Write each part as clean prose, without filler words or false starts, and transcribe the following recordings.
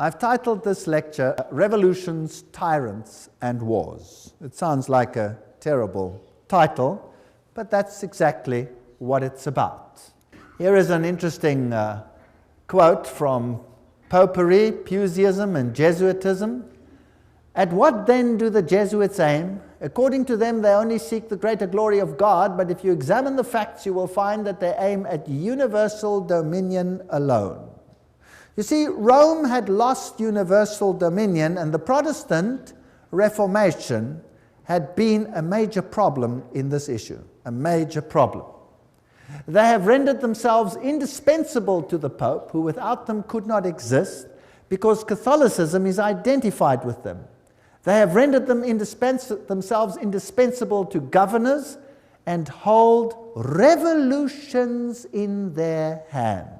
I've titled this lecture, Revolutions, Tyrants and Wars. It sounds like a terrible title, but that's exactly what it's about. Here is an interesting quote from Popery, Puseyism, and Jesuitism. At what then do the Jesuits aim? According to them, they only seek the greater glory of God, but if you examine the facts, you will find that they aim at universal dominion alone. You see, Rome had lost universal dominion, and the Protestant Reformation had been a major problem in this issue, a major problem. They have rendered themselves indispensable to the Pope, who without them could not exist, because Catholicism is identified with them. They have rendered themselves indispensable to governors and hold revolutions in their hands.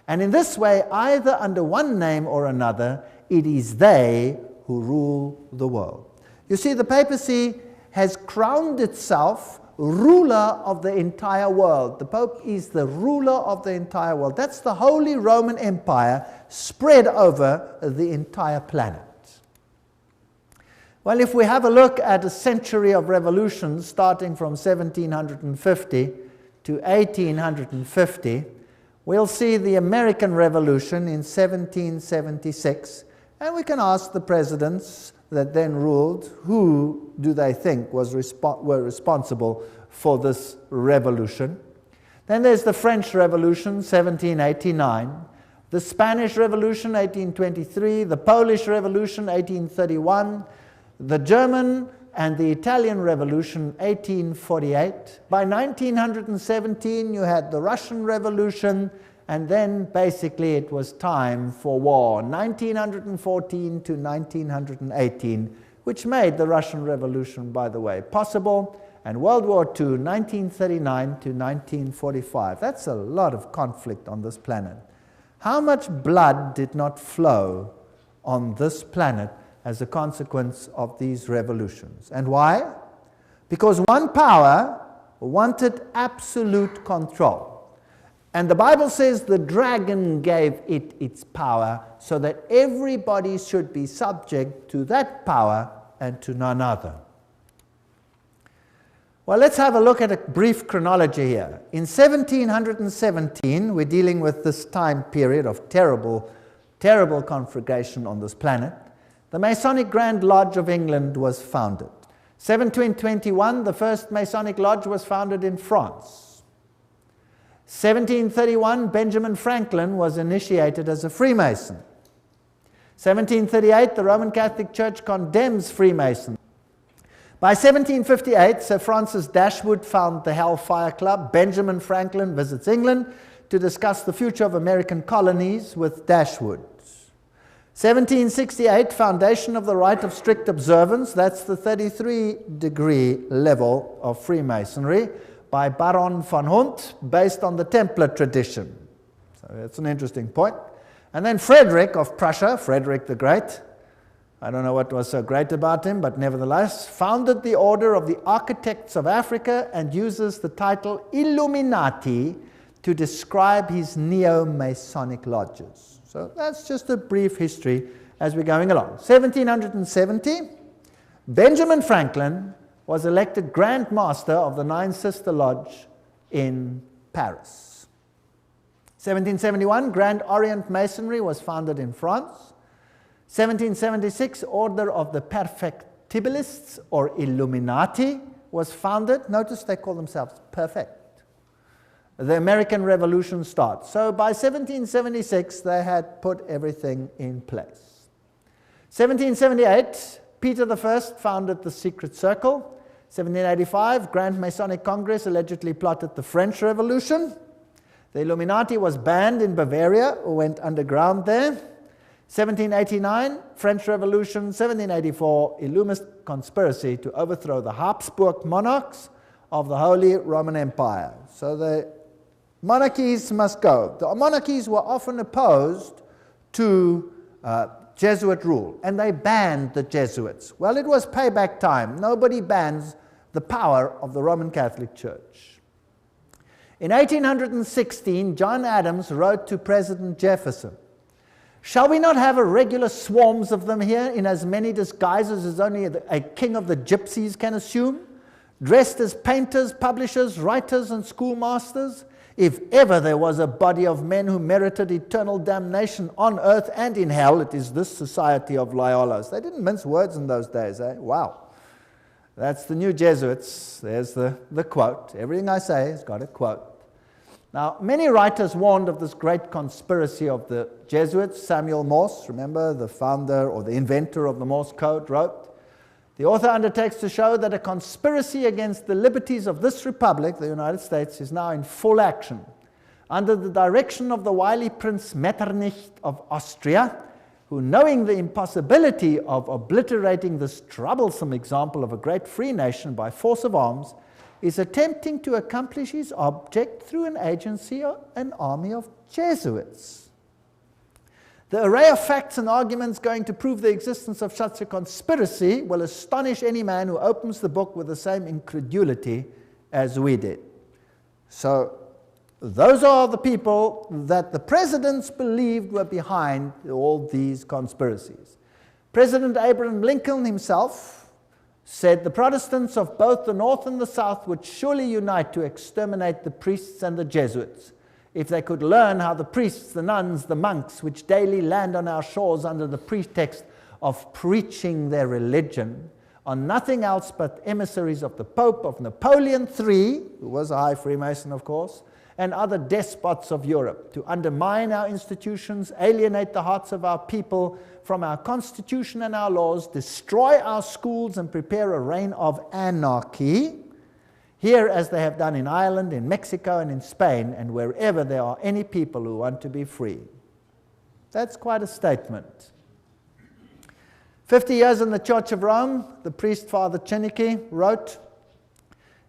And in this way, either under one name or another, it is they who rule the world. You see, the papacy has crowned itself ruler of the entire world. The Pope is the ruler of the entire world. That's the Holy Roman Empire spread over the entire planet. Well, if we have a look at a century of revolutions starting from 1750 to 1850, we'll see the American Revolution in 1776, and we can ask the presidents that then ruled, who do they think were responsible for this revolution? Then there's the French Revolution, 1789, the Spanish Revolution, 1823, the Polish Revolution, 1831, the German and the Italian Revolution, 1848. By 1917, you had the Russian Revolution, and then basically it was time for war, 1914 to 1918, which made the Russian Revolution, by the way, possible, and World War II, 1939 to 1945. That's a lot of conflict on this planet. How much blood did not flow on this planet as a consequence of these revolutions? And why? Because one power wanted absolute control. And the Bible says the dragon gave it its power so that everybody should be subject to that power and to none other. Well, let's have a look at a brief chronology here. In 1717, we're dealing with this time period of terrible, terrible conflagration on this planet. The Masonic Grand Lodge of England was founded. 1721, the first Masonic Lodge was founded in France. 1731, Benjamin Franklin was initiated as a Freemason. 1738, the Roman Catholic Church condemns Freemasons. By 1758, Sir Francis Dashwood founded the Hellfire Club. Benjamin Franklin visits England to discuss the future of American colonies with Dashwood. 1768, foundation of the rite of strict observance, that's the 33-degree level of Freemasonry, by Baron von Hunt, based on the Templar tradition. So that's an interesting point. And then Frederick of Prussia, Frederick the Great, I don't know what was so great about him, but nevertheless, founded the Order of the Architects of Africa and uses the title Illuminati to describe his neo-Masonic lodges. So that's just a brief history as we're going along. 1770, Benjamin Franklin was elected Grand Master of the Nine Sister Lodge in Paris. 1771, Grand Orient Masonry was founded in France. 1776, Order of the Perfectibilists, or Illuminati, was founded. Notice they call themselves perfect. The American Revolution starts. So by 1776, they had put everything in place. 1778, Peter I founded the Secret Circle. 1785, Grand Masonic Congress allegedly plotted the French Revolution. The Illuminati was banned in Bavaria, or went underground there. 1789, French Revolution. 1784, Illuminist conspiracy to overthrow the Habsburg monarchs of the Holy Roman Empire. So the monarchies must go. The monarchies were often opposed to Jesuit rule, and they banned the Jesuits. Well, it was payback time. Nobody bans the power of the Roman Catholic Church. In 1816, John Adams wrote to President Jefferson, Shall we not have a regular swarms of them here in as many disguises as only a king of the gypsies can assume, dressed as painters, publishers, writers, and schoolmasters? If ever there was a body of men who merited eternal damnation on earth and in hell, it is this society of Loyolas. They didn't mince words in those days, eh? Wow. That's the new Jesuits. There's the quote. Everything I say has got a quote. Now, many writers warned of this great conspiracy of the Jesuits. Samuel Morse, remember, the founder or the inventor of the Morse code, wrote, "The author undertakes to show that a conspiracy against the liberties of this republic, the United States, is now in full action. Under the direction of the wily Prince Metternich of Austria, who, knowing the impossibility of obliterating this troublesome example of a great free nation by force of arms, is attempting to accomplish his object through an agency, an army of Jesuits. The array of facts and arguments going to prove the existence of such a conspiracy will astonish any man who opens the book with the same incredulity as we did." So those are the people that the presidents believed were behind all these conspiracies. President Abraham Lincoln himself said the Protestants of both the North and the South would surely unite to exterminate the priests and the Jesuits, if they could learn how the priests, the nuns, the monks, which daily land on our shores under the pretext of preaching their religion, are nothing else but emissaries of the Pope, of Napoleon III, who was a high Freemason, of course, and other despots of Europe, to undermine our institutions, alienate the hearts of our people from our Constitution and our laws, destroy our schools, and prepare a reign of anarchy, here as they have done in Ireland, in Mexico, and in Spain, and wherever there are any people who want to be free. That's quite a statement. 50 years in the Church of Rome, the priest Father Chenike wrote,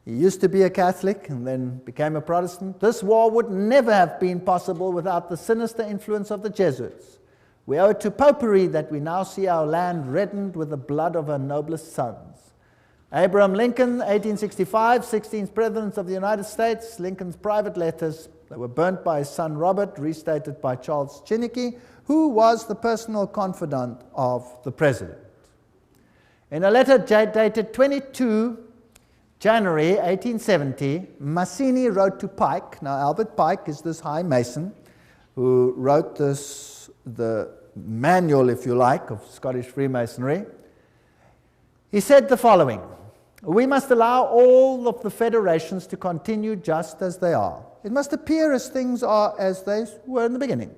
he used to be a Catholic and then became a Protestant. "This war would never have been possible without the sinister influence of the Jesuits. We owe it to popery that we now see our land reddened with the blood of her noblest sons." Abraham Lincoln, 1865, 16th President of the United States. Lincoln's private letters that were burnt by his son Robert, restated by Charles Chenike, who was the personal confidant of the President. In a letter dated 22 January 1870, Mazzini wrote to Pike. Now, Albert Pike is this high Mason who wrote the manual, if you like, of Scottish Freemasonry. He said the following: "We must allow all of the federations to continue just as they are. It must appear as things are as they were in the beginning,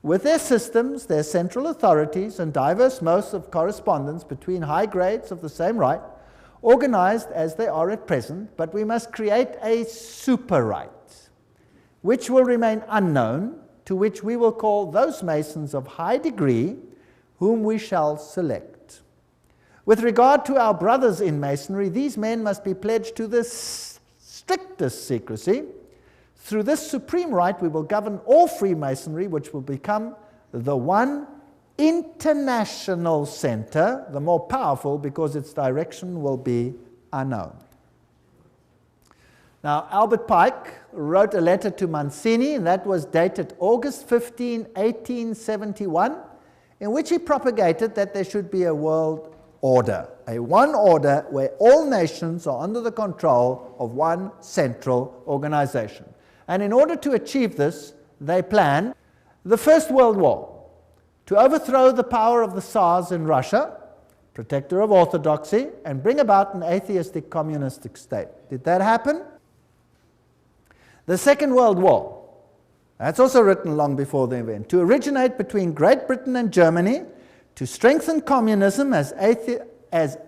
with their systems, their central authorities, and diverse modes of correspondence between high grades of the same right, organized as they are at present, but we must create a super right, which will remain unknown, to which we will call those Masons of high degree, whom we shall select. With regard to our brothers in Masonry, these men must be pledged to the strictest secrecy. Through this supreme right, we will govern all Freemasonry, which will become the one international center, the more powerful because its direction will be unknown." Now, Albert Pike wrote a letter to Mazzini, and that was dated August 15, 1871, in which he propagated that there should be a world order, a one order where all nations are under the control of one central organization. And in order to achieve this, they planned the First World War, to overthrow the power of the Tsars in Russia, protector of orthodoxy, and bring about an atheistic communistic state. Did that happen? The Second World War, that's also written long before the event, to originate between Great Britain and Germany, to strengthen communism as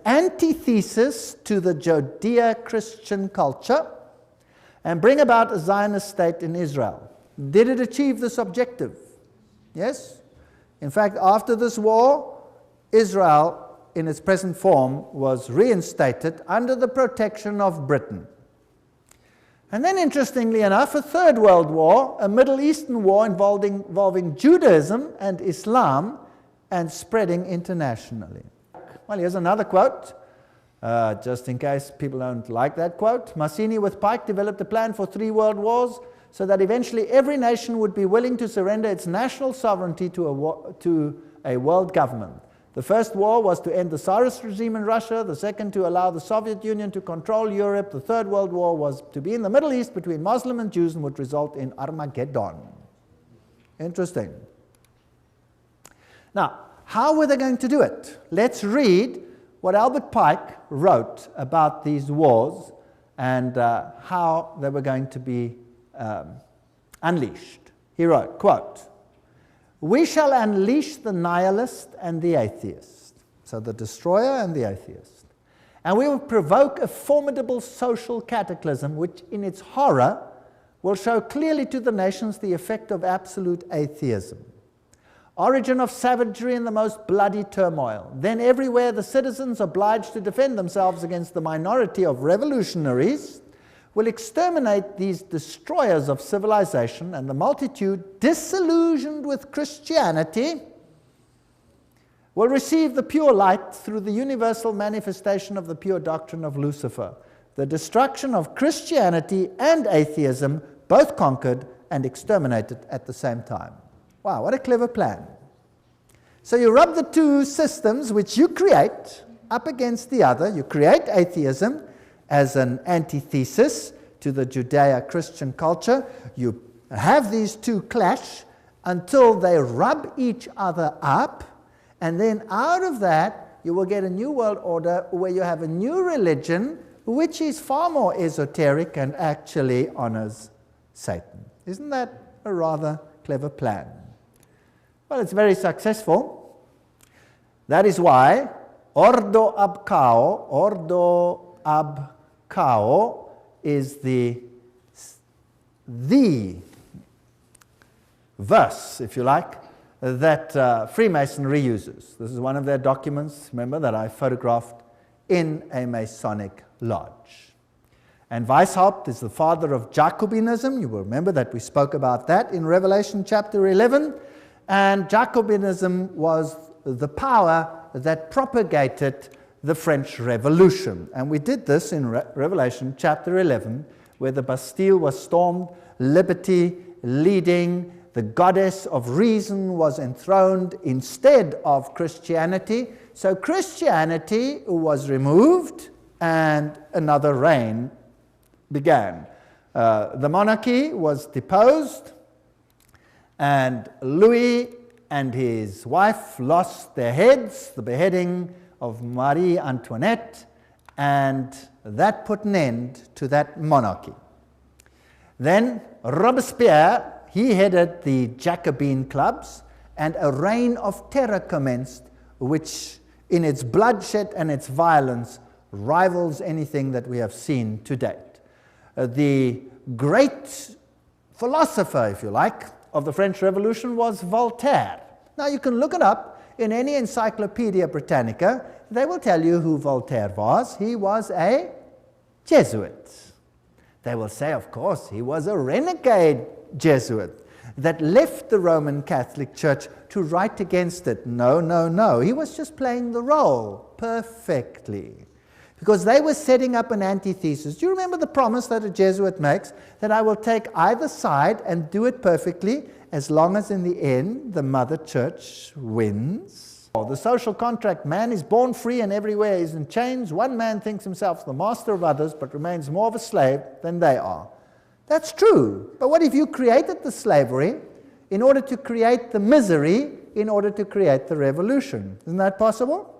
antithesis to the Judeo-Christian culture, and bring about a Zionist state in Israel. Did it achieve this objective? Yes? In fact, after this war, Israel, in its present form, was reinstated under the protection of Britain. And then, interestingly enough, a Third World War, a Middle Eastern war involving Judaism and Islam and spreading internationally. Well, here's another quote, just in case people don't like that quote. Mazzini with Pike developed a plan for 3 world wars so that eventually every nation would be willing to surrender its national sovereignty to a world government. The first war was to end the Tsarist regime in Russia, the second to allow the Soviet Union to control Europe, the third World War was to be in the Middle East between Muslim and Jews and would result in Armageddon. Interesting. Now, how were they going to do it? Let's read what Albert Pike wrote about these wars and how they were going to be unleashed. He wrote, quote, "We shall unleash the nihilist and the atheist," so the destroyer and the atheist, "and we will provoke a formidable social cataclysm which in its horror will show clearly to the nations the effect of absolute atheism. Origin of savagery in the most bloody turmoil. Then everywhere the citizens obliged to defend themselves against the minority of revolutionaries will exterminate these destroyers of civilization, and the multitude, disillusioned with Christianity, will receive the pure light through the universal manifestation of the pure doctrine of Lucifer. The destruction of Christianity and atheism, both conquered and exterminated at the same time." Wow, what a clever plan. So you rub the two systems which you create up against the other. You create atheism as an antithesis to the Judeo-Christian culture. You have these two clash until they rub each other up, and then out of that you will get a new world order where you have a new religion which is far more esoteric and actually honors Satan. Isn't that a rather clever plan? Well, it's very successful. That is why Ordo ab Cao is the verse, if you like, that Freemasonry uses. This is one of their documents, remember, that I photographed in a Masonic lodge. And Weishaupt is the father of Jacobinism. You will remember that we spoke about that in Revelation chapter 11. And Jacobinism was the power that propagated the French Revolution. And we did this in Revelation chapter 11, where the Bastille was stormed, liberty leading, the goddess of reason was enthroned instead of Christianity. So Christianity was removed and another reign began. The monarchy was deposed, and Louis and his wife lost their heads, the beheading of Marie Antoinette, and that put an end to that monarchy. Then Robespierre, he headed the Jacobin clubs, and a reign of terror commenced, which in its bloodshed and its violence rivals anything that we have seen to date. The great philosopher, if you like, of the French Revolution was Voltaire. Now you can look it up in any Encyclopedia Britannica. They will tell you who Voltaire was. He was a Jesuit. They will say, of course, he was a renegade Jesuit that left the Roman Catholic Church to write against it. No, no, no. He was just playing the role perfectly, because they were setting up an antithesis. Do you remember the promise that a Jesuit makes? That I will take either side and do it perfectly, as long as in the end the Mother Church wins. The social contract: man is born free and everywhere is in chains. One man thinks himself the master of others, but remains more of a slave than they are. That's true. But what if you created the slavery in order to create the misery, in order to create the revolution? Isn't that possible?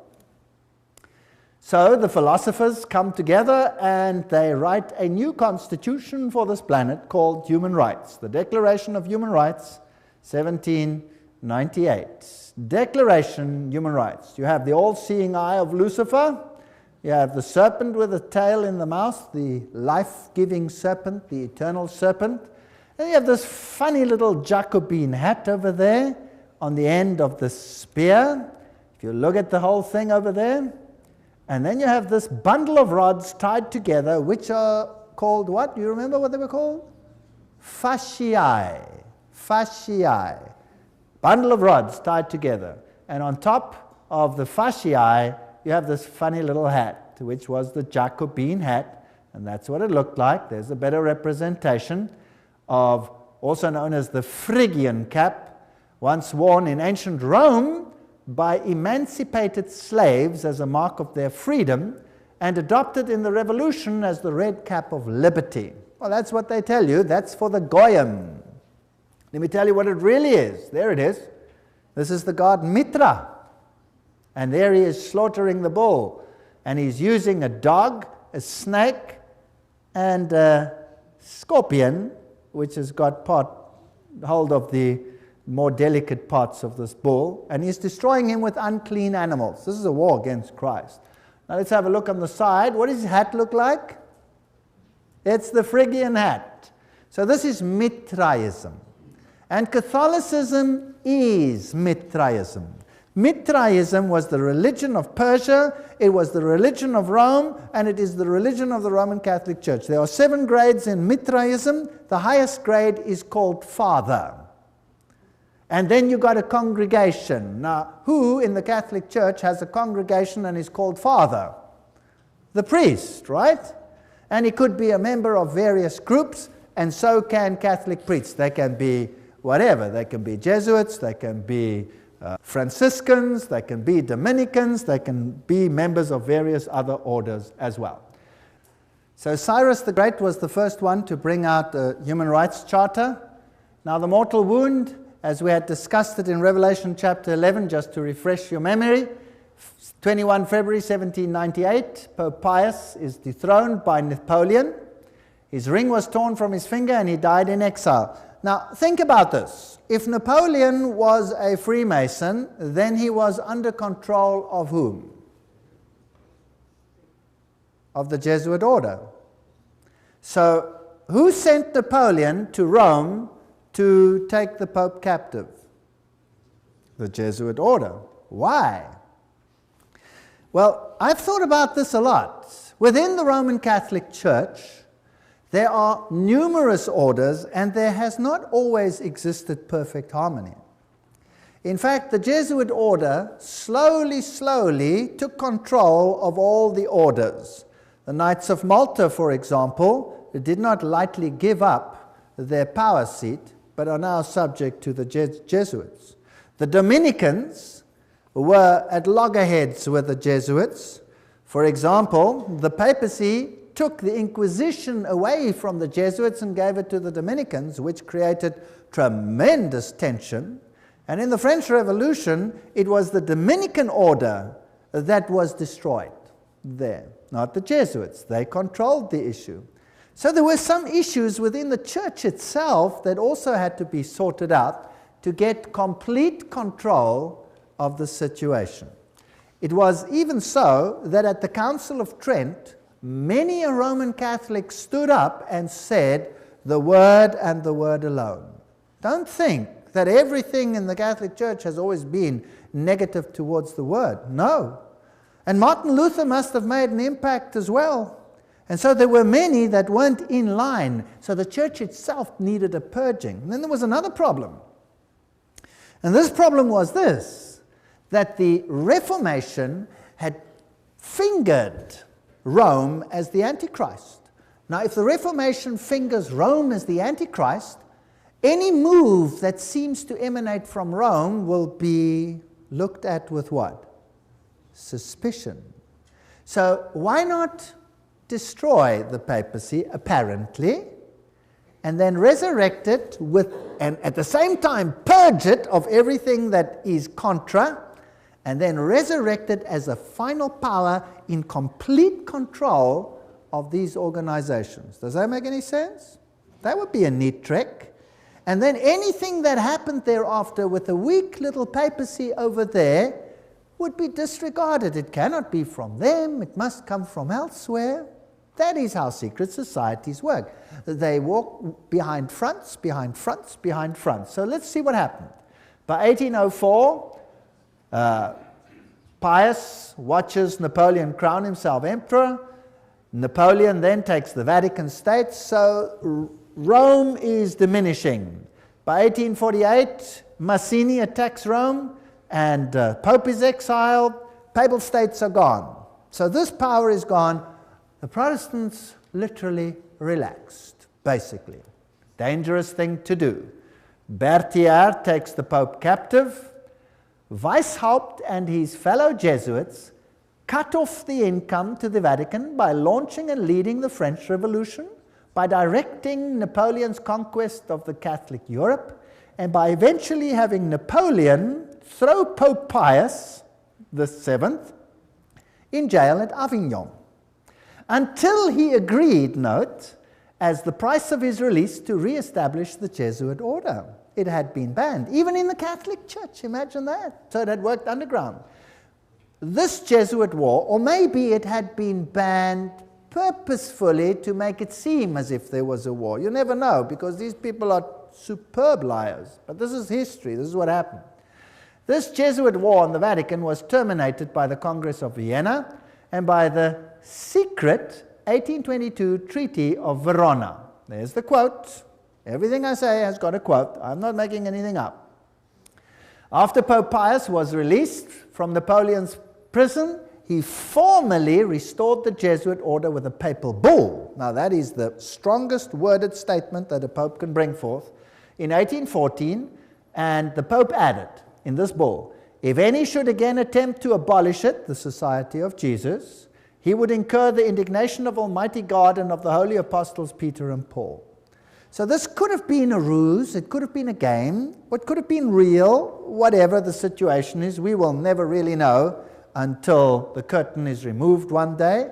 So the philosophers come together and they write a new constitution for this planet called Human Rights. The Declaration of Human Rights, 1798. Declaration, Human Rights. You have the all-seeing eye of Lucifer. You have the serpent with a tail in the mouth, the life-giving serpent, the eternal serpent. And you have this funny little Jacobin hat over there on the end of the spear. If you look at the whole thing over there. And then you have this bundle of rods tied together, which are called what? Do you remember what they were called? Fasciae. Fasciae. Bundle of rods tied together. And on top of the fasciae, you have this funny little hat, which was the Jacobin hat. And that's what it looked like. There's a better representation of, also known as the Phrygian cap, once worn in ancient Rome by emancipated slaves as a mark of their freedom, and adopted in the Revolution as the red cap of liberty. Well, that's what they tell you. That's for the Goyim. Let me tell you what it really is. There it is. This is the god Mitra. And there he is slaughtering the bull. And he's using a dog, a snake, and a scorpion, which has got hold of the more delicate parts of this bull. And he's destroying him with unclean animals. This is a war against Christ. Now let's have a look on the side. What does his hat look like? It's the Phrygian hat. So this is Mithraism. And Catholicism is Mithraism. Mithraism was the religion of Persia, it was the religion of Rome, and it is the religion of the Roman Catholic Church. There are 7 grades in Mithraism. The highest grade is called Father. And then you got a congregation. Now, who in the Catholic Church has a congregation and is called Father? The priest, right? And he could be a member of various groups, and so can Catholic priests. They can be whatever. They can be Jesuits, they can be Franciscans, they can be Dominicans, they can be members of various other orders as well. So Cyrus the Great was the first one to bring out a human rights charter. Now the mortal wound, as we had discussed it in Revelation chapter 11, just to refresh your memory, 21 February 1798, Pope Pius is dethroned by Napoleon. His ring was torn from his finger and he died in exile. Now, think about this. If Napoleon was a Freemason, then he was under control of whom? Of the Jesuit order. So, who sent Napoleon to Rome to take the Pope captive? The Jesuit order. Why? Well, I've thought about this a lot. Within the Roman Catholic Church, there are numerous orders, and there has not always existed perfect harmony. In fact, the Jesuit order slowly took control of all the orders. The Knights of Malta, for example, did not lightly give up their power seat, but are now subject to the Jesuits. The Dominicans were at loggerheads with the Jesuits. For example, the papacy took the Inquisition away from the Jesuits and gave it to the Dominicans, which created tremendous tension. And in the French Revolution, it was the Dominican order that was destroyed there, not the Jesuits. They controlled the issue. So there were some issues within the church itself that also had to be sorted out to get complete control of the situation. It was even so that at the Council of Trent, many a Roman Catholic stood up and said, the Word and the Word alone. Don't think that everything in the Catholic Church has always been negative towards the Word. No. And Martin Luther must have made an impact as well. And so there were many that weren't in line. So the church itself needed a purging. And then there was another problem. And this problem was this, that the Reformation had fingered Rome as the Antichrist. Now, if the Reformation fingers Rome as the Antichrist, any move that seems to emanate from Rome will be looked at with what? Suspicion. So why not destroy the papacy, apparently, and then resurrect it with, and at the same time purge it of everything that is contra, and then resurrect it as a final power in complete control of these organizations. Does that make any sense? That would be a neat trick. And then anything that happened thereafter with a weak little papacy over there would be disregarded. It cannot be from them, it must come from elsewhere. That is how secret societies work. They walk behind fronts, behind fronts, behind fronts. So let's see what happened. By 1804, Pius watches Napoleon crown himself emperor. Napoleon then takes the Vatican States, so Rome is diminishing. By 1848, Mazzini attacks Rome, and Pope is exiled, Papal States are gone. So this power is gone. The Protestants literally relaxed, basically. Dangerous thing to do. Berthier takes the Pope captive. Weishaupt and his fellow Jesuits cut off the income to the Vatican by launching and leading the French Revolution, by directing Napoleon's conquest of the Catholic Europe, and by eventually having Napoleon throw Pope Pius VII in jail at Avignon, until he agreed, note, as the price of his release, to re-establish the Jesuit order. It had been banned, even in the Catholic Church, imagine that. So it had worked underground. This Jesuit war, or maybe it had been banned purposefully to make it seem as if there was a war. You never know, because these people are superb liars. But this is history, this is what happened. This Jesuit war on the Vatican was terminated by the Congress of Vienna and by the secret 1822 Treaty of Verona. There's the quote. Everything I say has got a quote. I'm not making anything up. After Pope Pius was released from Napoleon's prison, he formally restored the Jesuit order with a papal bull. Now that is the strongest worded statement that a pope can bring forth. In 1814, and the Pope added in this bull, if any should again attempt to abolish it, the Society of Jesus, he would incur the indignation of Almighty God and of the holy apostles Peter and Paul. So this could have been a ruse, it could have been a game, what could have been real, whatever the situation is, we will never really know until the curtain is removed one day.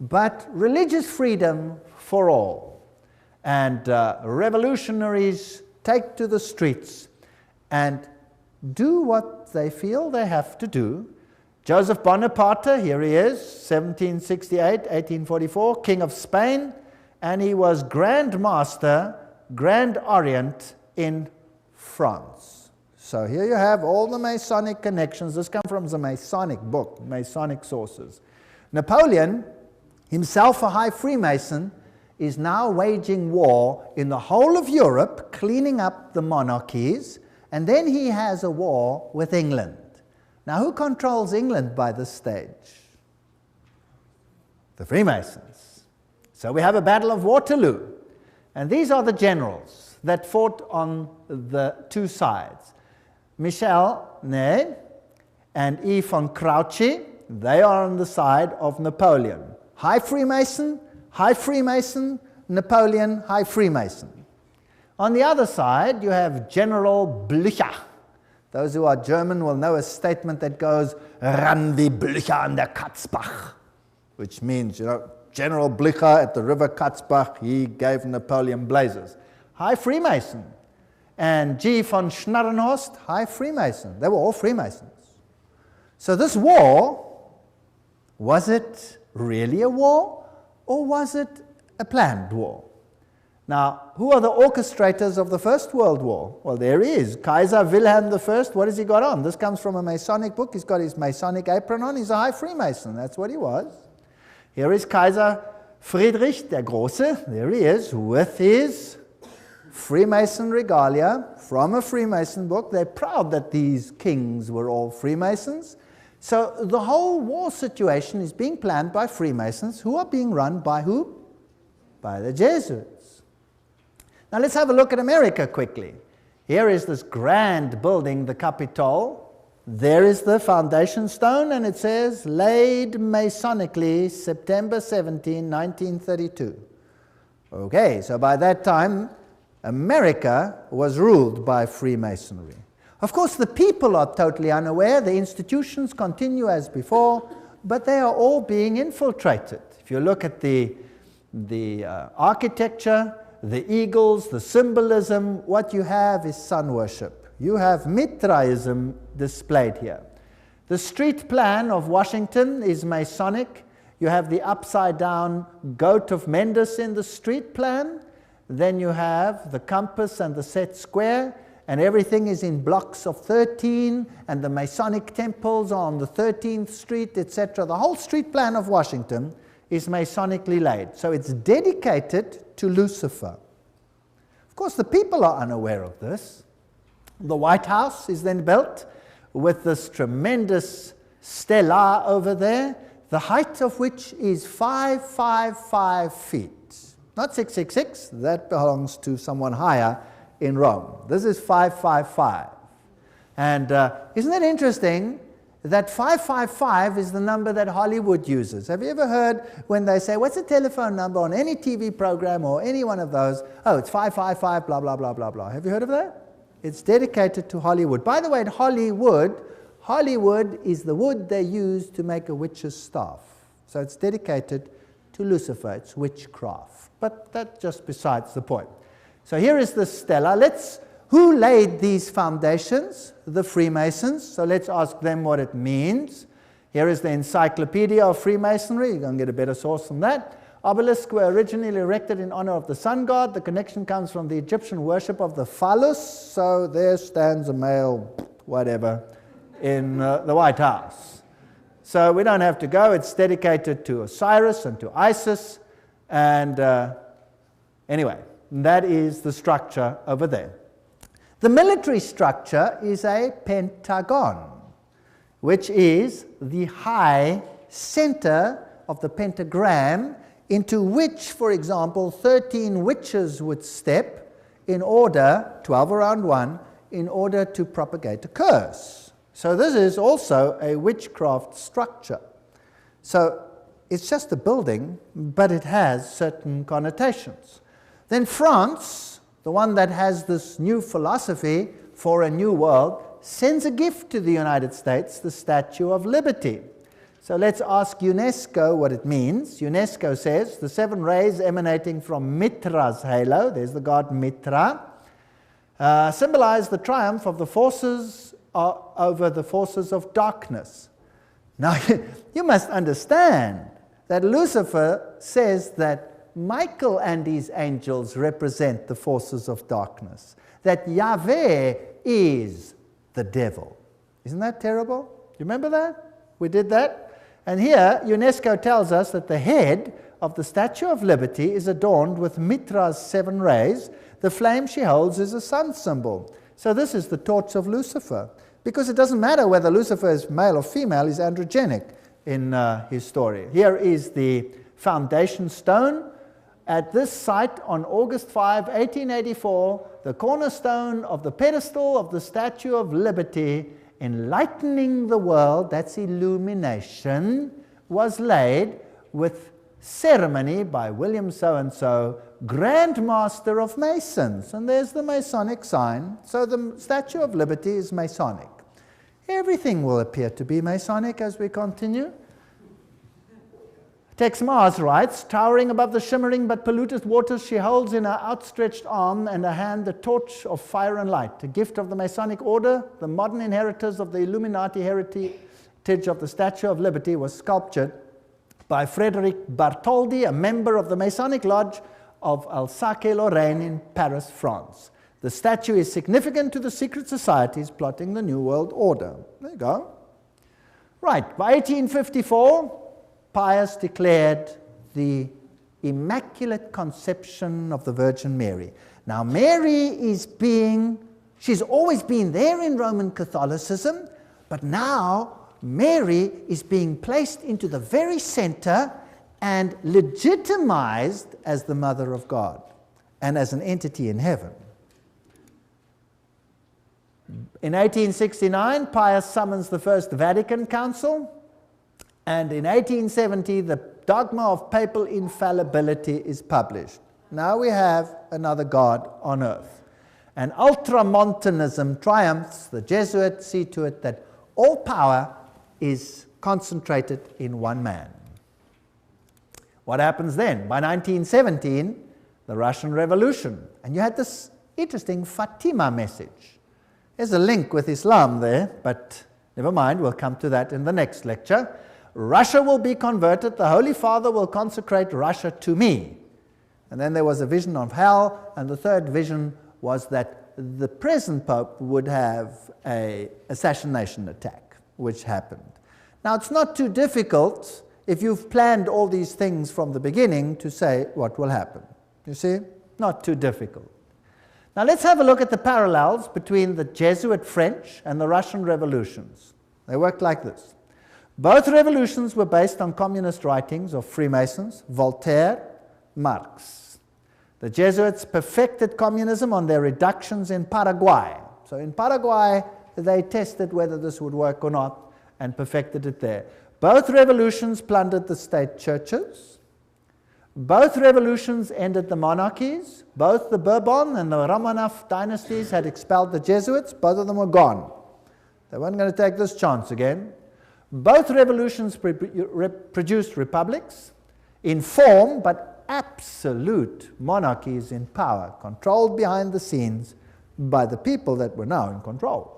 But religious freedom for all. And revolutionaries take to the streets and do what they feel they have to do. Joseph Bonaparte, here he is, 1768, 1844, King of Spain, and he was Grand Master, Grand Orient in France. So here you have all the Masonic connections. This comes from the Masonic book, Masonic sources. Napoleon, himself a high Freemason, is now waging war in the whole of Europe, cleaning up the monarchies, and then he has a war with England. Now, who controls England by this stage? The Freemasons. So we have a Battle of Waterloo, and these are the generals that fought on the two sides. Michel Ney and E. von Grouchy, they are on the side of Napoleon. High Freemason, Napoleon, High Freemason. On the other side, you have General Blücher. Those who are German will know a statement that goes, "Ran wie Blücher an der Katzbach," which means, General Blücher at the river Katzbach, he gave Napoleon blazes. High Freemason. And G. von Schnarrenhorst, High Freemason. They were all Freemasons. So this war, was it really a war, or was it a planned war? Now, who are the orchestrators of the First World War? Well, there he is, Kaiser Wilhelm I. What has he got on? This comes from a Masonic book. He's got his Masonic apron on. He's a High Freemason. That's what he was. Here is Kaiser Friedrich der Große. There he is, with his Freemason regalia from a Freemason book. They're proud that these kings were all Freemasons. So the whole war situation is being planned by Freemasons, who are being run by who? By the Jesuits. Now let's have a look at America quickly. Here is this grand building, the Capitol. There is the foundation stone, and it says, laid Masonically, September 17, 1932. Okay, so by that time, America was ruled by Freemasonry. Of course, the people are totally unaware. The institutions continue as before, but they are all being infiltrated. If you look at the architecture, the eagles, the symbolism, what you have is sun worship. You have Mithraism displayed here. The street plan of Washington is Masonic. You have the upside-down goat of Mendes in the street plan. Then you have the compass and the set square, and everything is in blocks of 13, and the Masonic temples are on the 13th Street, etc. The whole street plan of Washington is Masonically laid. So it's dedicated to Lucifer. Of course, the people are unaware of this. The White House is then built with this tremendous stela over there, the height of which is 555 feet. Not 666, that belongs to someone higher in Rome. This is 555. And isn't it interesting that 555 is the number that Hollywood uses? Have you ever heard when they say, what's the telephone number on any TV program or any one of those? Oh, it's 555, blah, blah, blah, blah, blah. Have you heard of that? It's dedicated to Hollywood. By the way, at Hollywood is the wood they use to make a witch's staff. So it's dedicated to Lucifer. It's witchcraft. But that's just besides the point. So here is the stela. Who laid these foundations? The Freemasons. So let's ask them what it means. Here is the Encyclopedia of Freemasonry. You're going to get a better source than that. Obelisks were originally erected in honor of the sun god. The connection comes from the Egyptian worship of the phallus. So there stands a male, whatever, in the White House. So we don't have to go. It's dedicated to Osiris and to Isis. And anyway, that is the structure over there. The military structure is a pentagon, which is the high center of the pentagram into which, for example, 13 witches would step in order, 12 around one, in order to propagate a curse. So this is also a witchcraft structure. So it's just a building, but it has certain connotations. Then France, the one that has this new philosophy for a new world, sends a gift to the United States, the Statue of Liberty. So let's ask UNESCO what it means. UNESCO says the 7 rays emanating from Mitra's halo, there's the god Mitra, symbolize the triumph of the forces over the forces of darkness. Now, you must understand that Lucifer says that Michael and his angels represent the forces of darkness, that Yahweh is the devil. Isn't that terrible? You remember that? We did that. And here, UNESCO tells us that the head of the Statue of Liberty is adorned with Mitra's 7 rays. The flame she holds is a sun symbol. So this is the torch of Lucifer. Because it doesn't matter whether Lucifer is male or female, he's androgenic in his story. Here is the foundation stone. At this site on August 5, 1884, the cornerstone of the pedestal of the Statue of Liberty, enlightening the world, that's illumination, was laid with ceremony by William so-and-so, Grand Master of Masons. And there's the Masonic sign. So the Statue of Liberty is Masonic. Everything will appear to be Masonic as we continue. Tex Mars writes, towering above the shimmering but polluted waters, she holds in her outstretched arm and her hand the torch of fire and light, a gift of the Masonic order. The modern inheritors of the Illuminati heritage of the Statue of Liberty was sculptured by Frederic Bartholdi, a member of the Masonic Lodge of Alsace-Lorraine in Paris, France. The statue is significant to the secret societies plotting the New World Order. There you go. Right, by 1854, Pius declared the Immaculate Conception of the Virgin Mary. Now, Mary she's always been there in Roman Catholicism, but now Mary is being placed into the very center and legitimized as the Mother of God and as an entity in heaven. In 1869, Pius summons the First Vatican Council. And in 1870, the dogma of papal infallibility is published. Now we have another God on earth. And ultramontanism triumphs. The Jesuits see to it that all power is concentrated in one man. What happens then? By 1917, the Russian Revolution. And you had this interesting Fatima message. There's a link with Islam there, but never mind, we'll come to that in the next lecture. Russia will be converted, the Holy Father will consecrate Russia to me. And then there was a vision of hell, and the third vision was that the present Pope would have an assassination attack, which happened. Now, it's not too difficult, if you've planned all these things from the beginning, to say what will happen. You see? Not too difficult. Now, let's have a look at the parallels between the Jesuit French and the Russian revolutions. They worked like this. Both revolutions were based on communist writings of Freemasons, Voltaire, Marx. The Jesuits perfected communism on their reductions in Paraguay. So in Paraguay, they tested whether this would work or not and perfected it there. Both revolutions plundered the state churches. Both revolutions ended the monarchies. Both the Bourbon and the Romanov dynasties had expelled the Jesuits. Both of them were gone. They weren't going to take this chance again. Both revolutions produced republics in form, but absolute monarchies in power, controlled behind the scenes by the people that were now in control.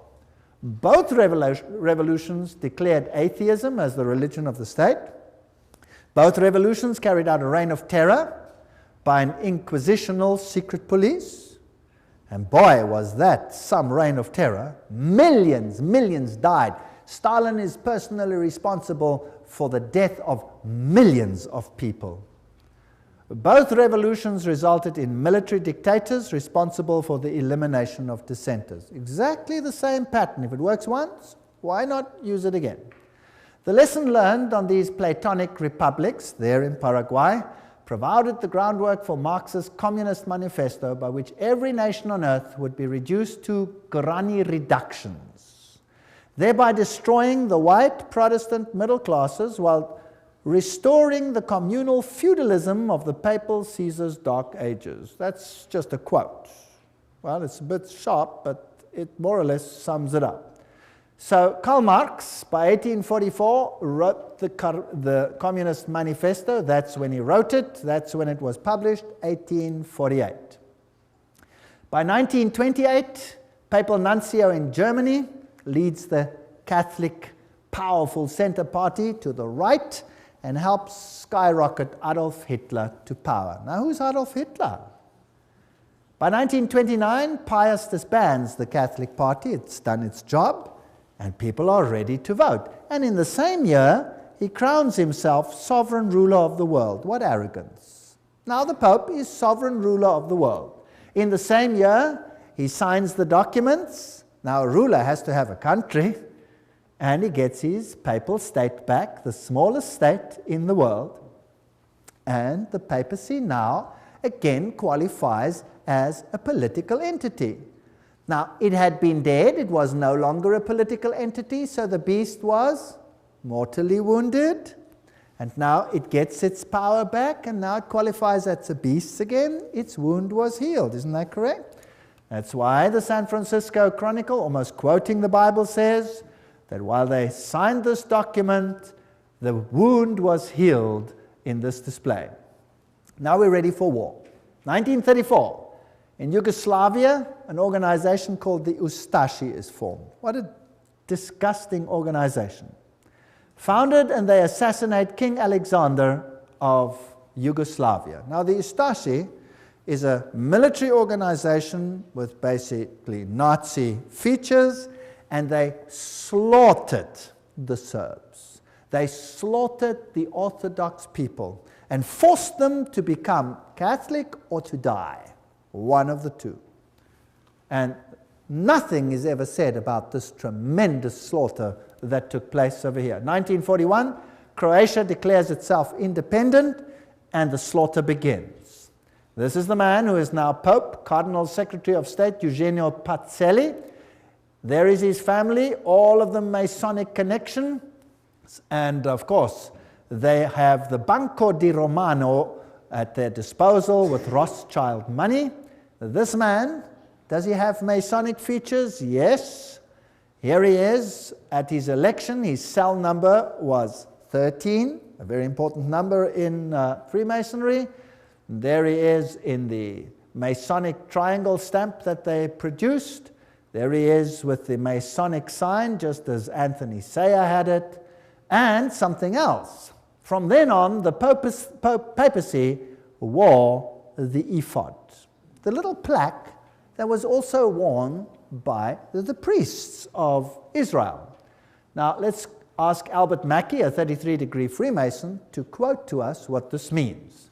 Both revolutions declared atheism as the religion of the state. Both revolutions carried out a reign of terror by an inquisitional secret police. And boy, was that some reign of terror. Millions died. Stalin is personally responsible for the death of millions of people. Both revolutions resulted in military dictators responsible for the elimination of dissenters. Exactly the same pattern. If it works once, why not use it again? The lesson learned on these Platonic republics there in Paraguay provided the groundwork for Marx's Communist Manifesto, by which every nation on earth would be reduced to granny reductions, thereby destroying the white Protestant middle classes while restoring the communal feudalism of the papal Caesar's dark ages. That's just a quote. Well, it's a bit sharp, but it more or less sums it up. So Karl Marx, by 1844, wrote the Communist Manifesto. That's when he wrote it. That's when it was published, 1848. By 1928, Papal Nuncio in Germany leads the Catholic powerful center party to the right and helps skyrocket Adolf Hitler to power. Now, who's Adolf Hitler? By 1929, Pius disbands the Catholic Party. It's done its job, and people are ready to vote. And in the same year, he crowns himself sovereign ruler of the world. What arrogance. Now the Pope is sovereign ruler of the world. In the same year, he signs the documents. Now a ruler has to have a country, and he gets his papal state back, the smallest state in the world. And the papacy now again qualifies as a political entity. Now, it had been dead, it was no longer a political entity, so the beast was mortally wounded, and now it gets its power back, and now it qualifies as a beast again. Its wound was healed, isn't that correct? That's why the San Francisco Chronicle, almost quoting the Bible, says that while they signed this document, the wound was healed in this display. Now we're ready for war. 1934. In Yugoslavia, an organization called the Ustashi is formed. What a disgusting organization. Founded, and they assassinate King Alexander of Yugoslavia. Now, the Ustashi is a military organization with basically Nazi features, and they slaughtered the Serbs. They slaughtered the Orthodox people and forced them to become Catholic or to die. One of the two. And nothing is ever said about this tremendous slaughter that took place over here. 1941, Croatia declares itself independent, and the slaughter begins. This is the man who is now Pope, Cardinal Secretary of State, Eugenio Pacelli. There is his family, all of them Masonic connection, and of course, they have the Banco di Romano at their disposal with Rothschild money. This man, does he have Masonic features? Yes. Here he is at his election. His cell number was 13, a very important number in Freemasonry. There he is in the Masonic triangle stamp that they produced. There he is with the Masonic sign, just as Anthony Sayer had it, and something else. From then on, the papacy wore the ephod, the little plaque that was also worn by the priests of Israel. Now, let's ask Albert Mackey, a 33-degree Freemason, to quote to us what this means.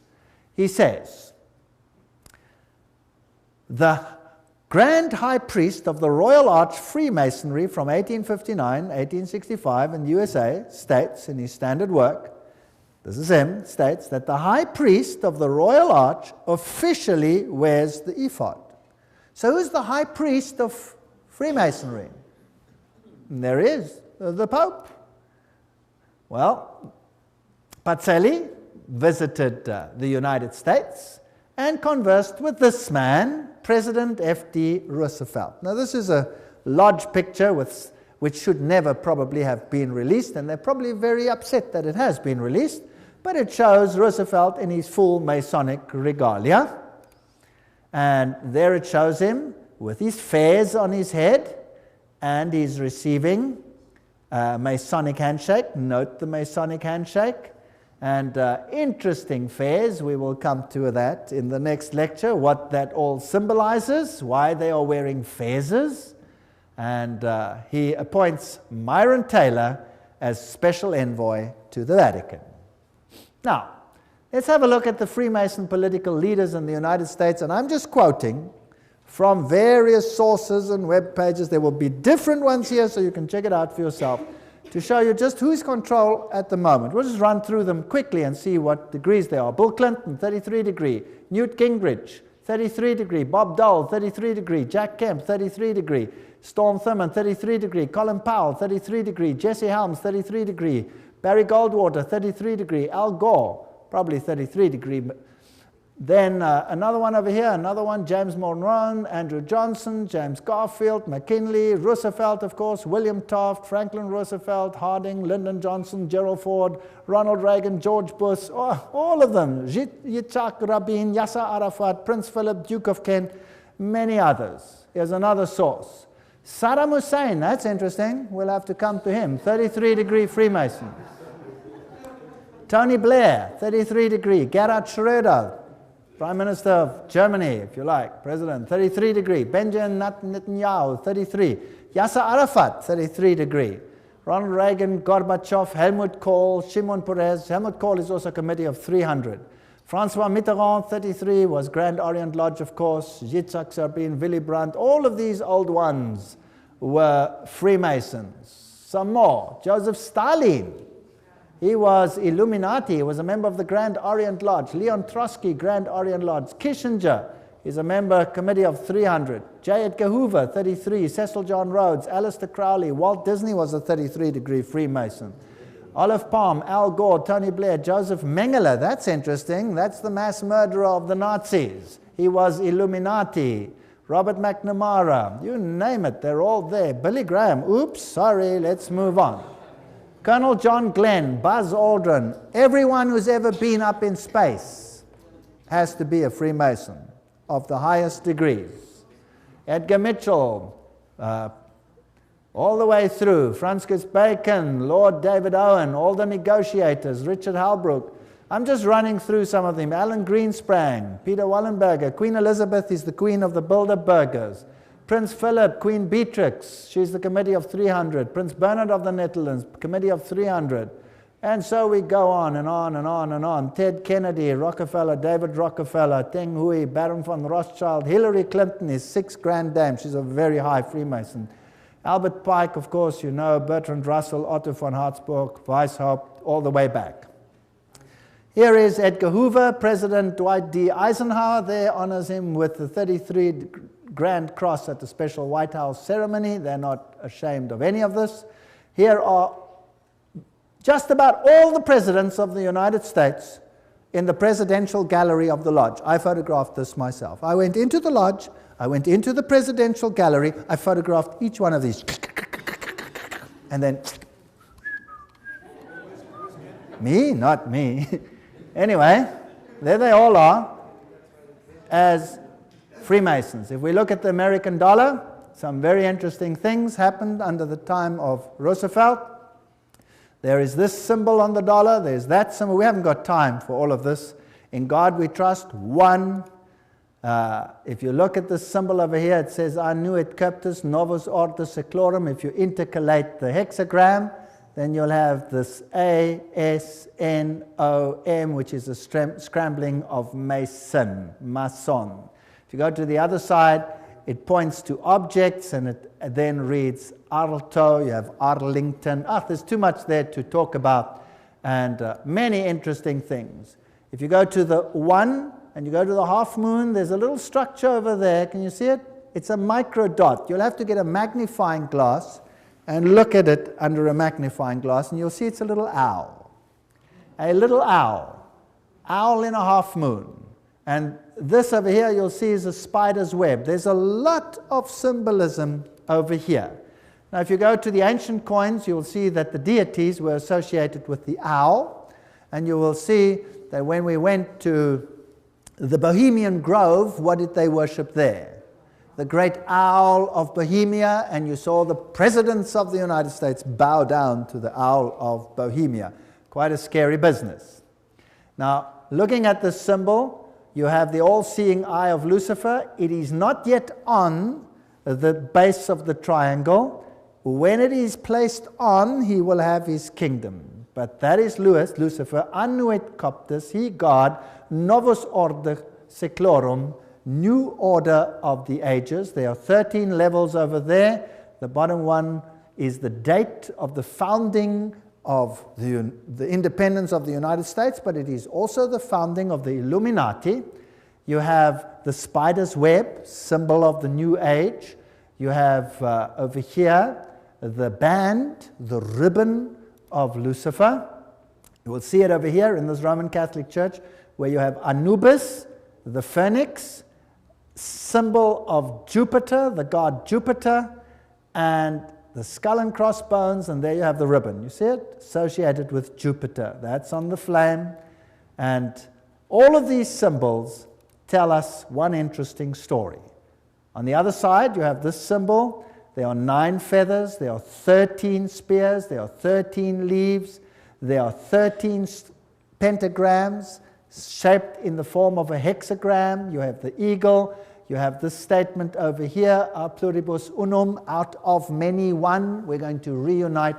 He says, "The Grand High Priest of the Royal Arch Freemasonry from 1859, 1865 in the USA states in his standard work, this is him, states that the high priest of the royal arch officially wears the ephod. So who's the high priest of Freemasonry? And there is the Pope. Well, Pacelli visited the United States and conversed with this man, President F.D. Roosevelt. Now this is a lodge picture which should never probably have been released, and they're probably very upset that it has been released, but it shows Roosevelt in his full Masonic regalia. And there it shows him with his fez on his head, and he's receiving a Masonic handshake. Note the Masonic handshake. And interesting fez, we will come to that in the next lecture, what that all symbolizes, why they are wearing fezes. And he appoints Myron Taylor as special envoy to the Vatican. Now, let's have a look at the Freemason political leaders in the United States, and I'm just quoting from various sources and web pages. There will be different ones here, so you can check it out for yourself, to show you just who's control at the moment. We'll just run through them quickly and see what degrees they are. Bill Clinton, 33 degree. Newt Gingrich, 33 degree. Bob Dole, 33 degree. Jack Kemp, 33 degree. Storm Thurmond, 33 degree. Colin Powell, 33 degree. Jesse Helms, 33 degree. Barry Goldwater, 33 degree. Al Gore, probably 33 degree. Then another one over here, another one, James Monroe, Andrew Johnson, James Garfield, McKinley, Roosevelt, of course, William Taft, Franklin Roosevelt, Harding, Lyndon Johnson, Gerald Ford, Ronald Reagan, George Bush, all of them, Yitzhak Rabin, Yasser Arafat, Prince Philip, Duke of Kent, many others. Here's another source. Saddam Hussein, that's interesting, we'll have to come to him, 33 degree Freemason. Tony Blair, 33 degree. Gerhard Schröder, Prime Minister of Germany, if you like, President, 33 degree. Benjamin Netanyahu, 33. Yasser Arafat, 33 degree. Ronald Reagan, Gorbachev, Helmut Kohl, Shimon Peres. Helmut Kohl is also a committee of 300. Francois Mitterrand, 33, was Grand Orient Lodge, of course. Yitzhak Rabin, Willy Brandt, all of these old ones were Freemasons. Some more. Joseph Stalin. He was Illuminati. He was a member of the Grand Orient Lodge. Leon Trotsky, Grand Orient Lodge. Kissinger is a member committee of 300. J. Edgar Hoover, 33. Cecil John Rhodes, Aleister Crowley. Walt Disney was a 33 degree Freemason. Olive Palm, Al Gore, Tony Blair, Joseph Mengele. That's interesting. That's the mass murderer of the Nazis. He was Illuminati. Robert McNamara. You name it. They're all there. Billy Graham. Oops, sorry. Let's move on. Colonel John Glenn, Buzz Aldrin, everyone who's ever been up in space has to be a Freemason of the highest degrees. Edgar Mitchell, all the way through, Francis Bacon, Lord David Owen, all the negotiators, Richard Halbrook. I'm just running through some of them. Alan Greensprang, Peter Wallenberger, Queen Elizabeth is the queen of the Bilderbergers. Prince Philip, Queen Beatrix, she's the committee of 300. Prince Bernard of the Netherlands, committee of 300. And so we go on and on and on and on. Ted Kennedy, Rockefeller, David Rockefeller, Teng Hui, Baron von Rothschild. Hillary Clinton is 6 grand dame. She's a very high Freemason. Albert Pike, of course, you know, Bertrand Russell, Otto von Habsburg, Weishaupt, all the way back. Here is Edgar Hoover. President Dwight D. Eisenhower there honors him with the 33 Grand Cross at the special White House ceremony. They're not ashamed of any of this. Here are just about all the presidents of the United States in the presidential gallery of the lodge. I photographed this myself. I went into the lodge, I went into the presidential gallery, I photographed each one of these. And then, me? Not me. Anyway, there they all are as Freemasons. If we look at the American dollar, some very interesting things happened under the time of Roosevelt. There is this symbol on the dollar, there's that symbol. We haven't got time for all of this. In God we trust, one. If you look at this symbol over here, it says, Annuit Cuptus Novus Ordo Seclorum. If you intercalate the hexagram, then you'll have this A-S-N-O-M, which is a scrambling of Mason, Mason. If you go to the other side, it points to objects, and it then reads Arlto, you have Arlington. There's too much there to talk about and many interesting things. If you go to the 1 and you go to the half moon, there's a little structure over there. Can you see it? It's a micro dot. You'll have to get a magnifying glass and look at it under a magnifying glass, and you'll see it's a little owl. A little owl. Owl in a half moon. And this over here you'll see is a spider's web. There's a lot of symbolism over here. Now if you go to the ancient coins, you'll see that the deities were associated with the owl, and you will see that when we went to the Bohemian Grove, what did they worship there? The great owl of Bohemia, and you saw the presidents of the United States bow down to the owl of Bohemia. Quite a scary business. Now, looking at this symbol, you have the all-seeing eye of Lucifer. It is not yet on the base of the triangle. When it is placed on, he will have his kingdom. But that is Lucifer, annuit coptus, he God, novus order seclorum, new order of the ages. There are 13 levels over there. The bottom one is the date of the founding of the independence of the United States, but it is also the founding of the Illuminati. You have the spider's web, symbol of the new age. You have over here the band, the ribbon of Lucifer. You will see it over here in this Roman Catholic Church, where you have Anubis, the phoenix, symbol of Jupiter, the god Jupiter, and the skull and crossbones, and there you have the ribbon. You see it? Associated with Jupiter. That's on the flame. And all of these symbols tell us one interesting story. On the other side, you have this symbol. There are 9 feathers. There are 13 spears. There are 13 leaves. There are 13 pentagrams shaped in the form of a hexagram. You have the eagle. You have this statement over here, a pluribus unum, out of many one. We're going to reunite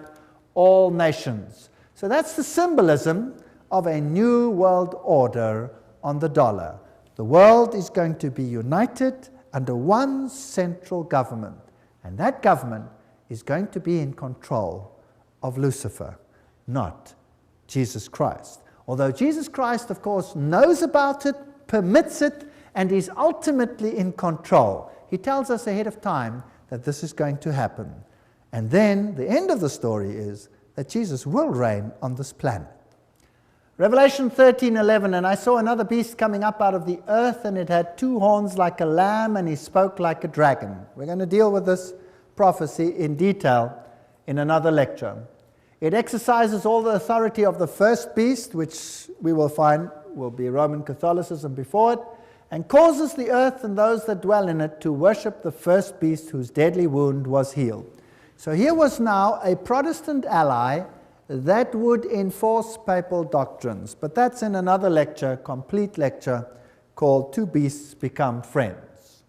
all nations. So that's the symbolism of a new world order on the dollar. The world is going to be united under one central government, and that government is going to be in control of Lucifer, not Jesus Christ. Although Jesus Christ, of course, knows about it, permits it, and is ultimately in control. He tells us ahead of time that this is going to happen. And then the end of the story is that Jesus will reign on this planet. Revelation 13:11, and I saw another beast coming up out of the earth, and it had 2 horns like a lamb, and he spoke like a dragon. We're going to deal with this prophecy in detail in another lecture. It exercises all the authority of the first beast, which we will find will be Roman Catholicism before it, and causes the earth and those that dwell in it to worship the first beast whose deadly wound was healed. So here was now a Protestant ally that would enforce papal doctrines. But that's in another lecture, complete lecture, called Two Beasts Become Friends.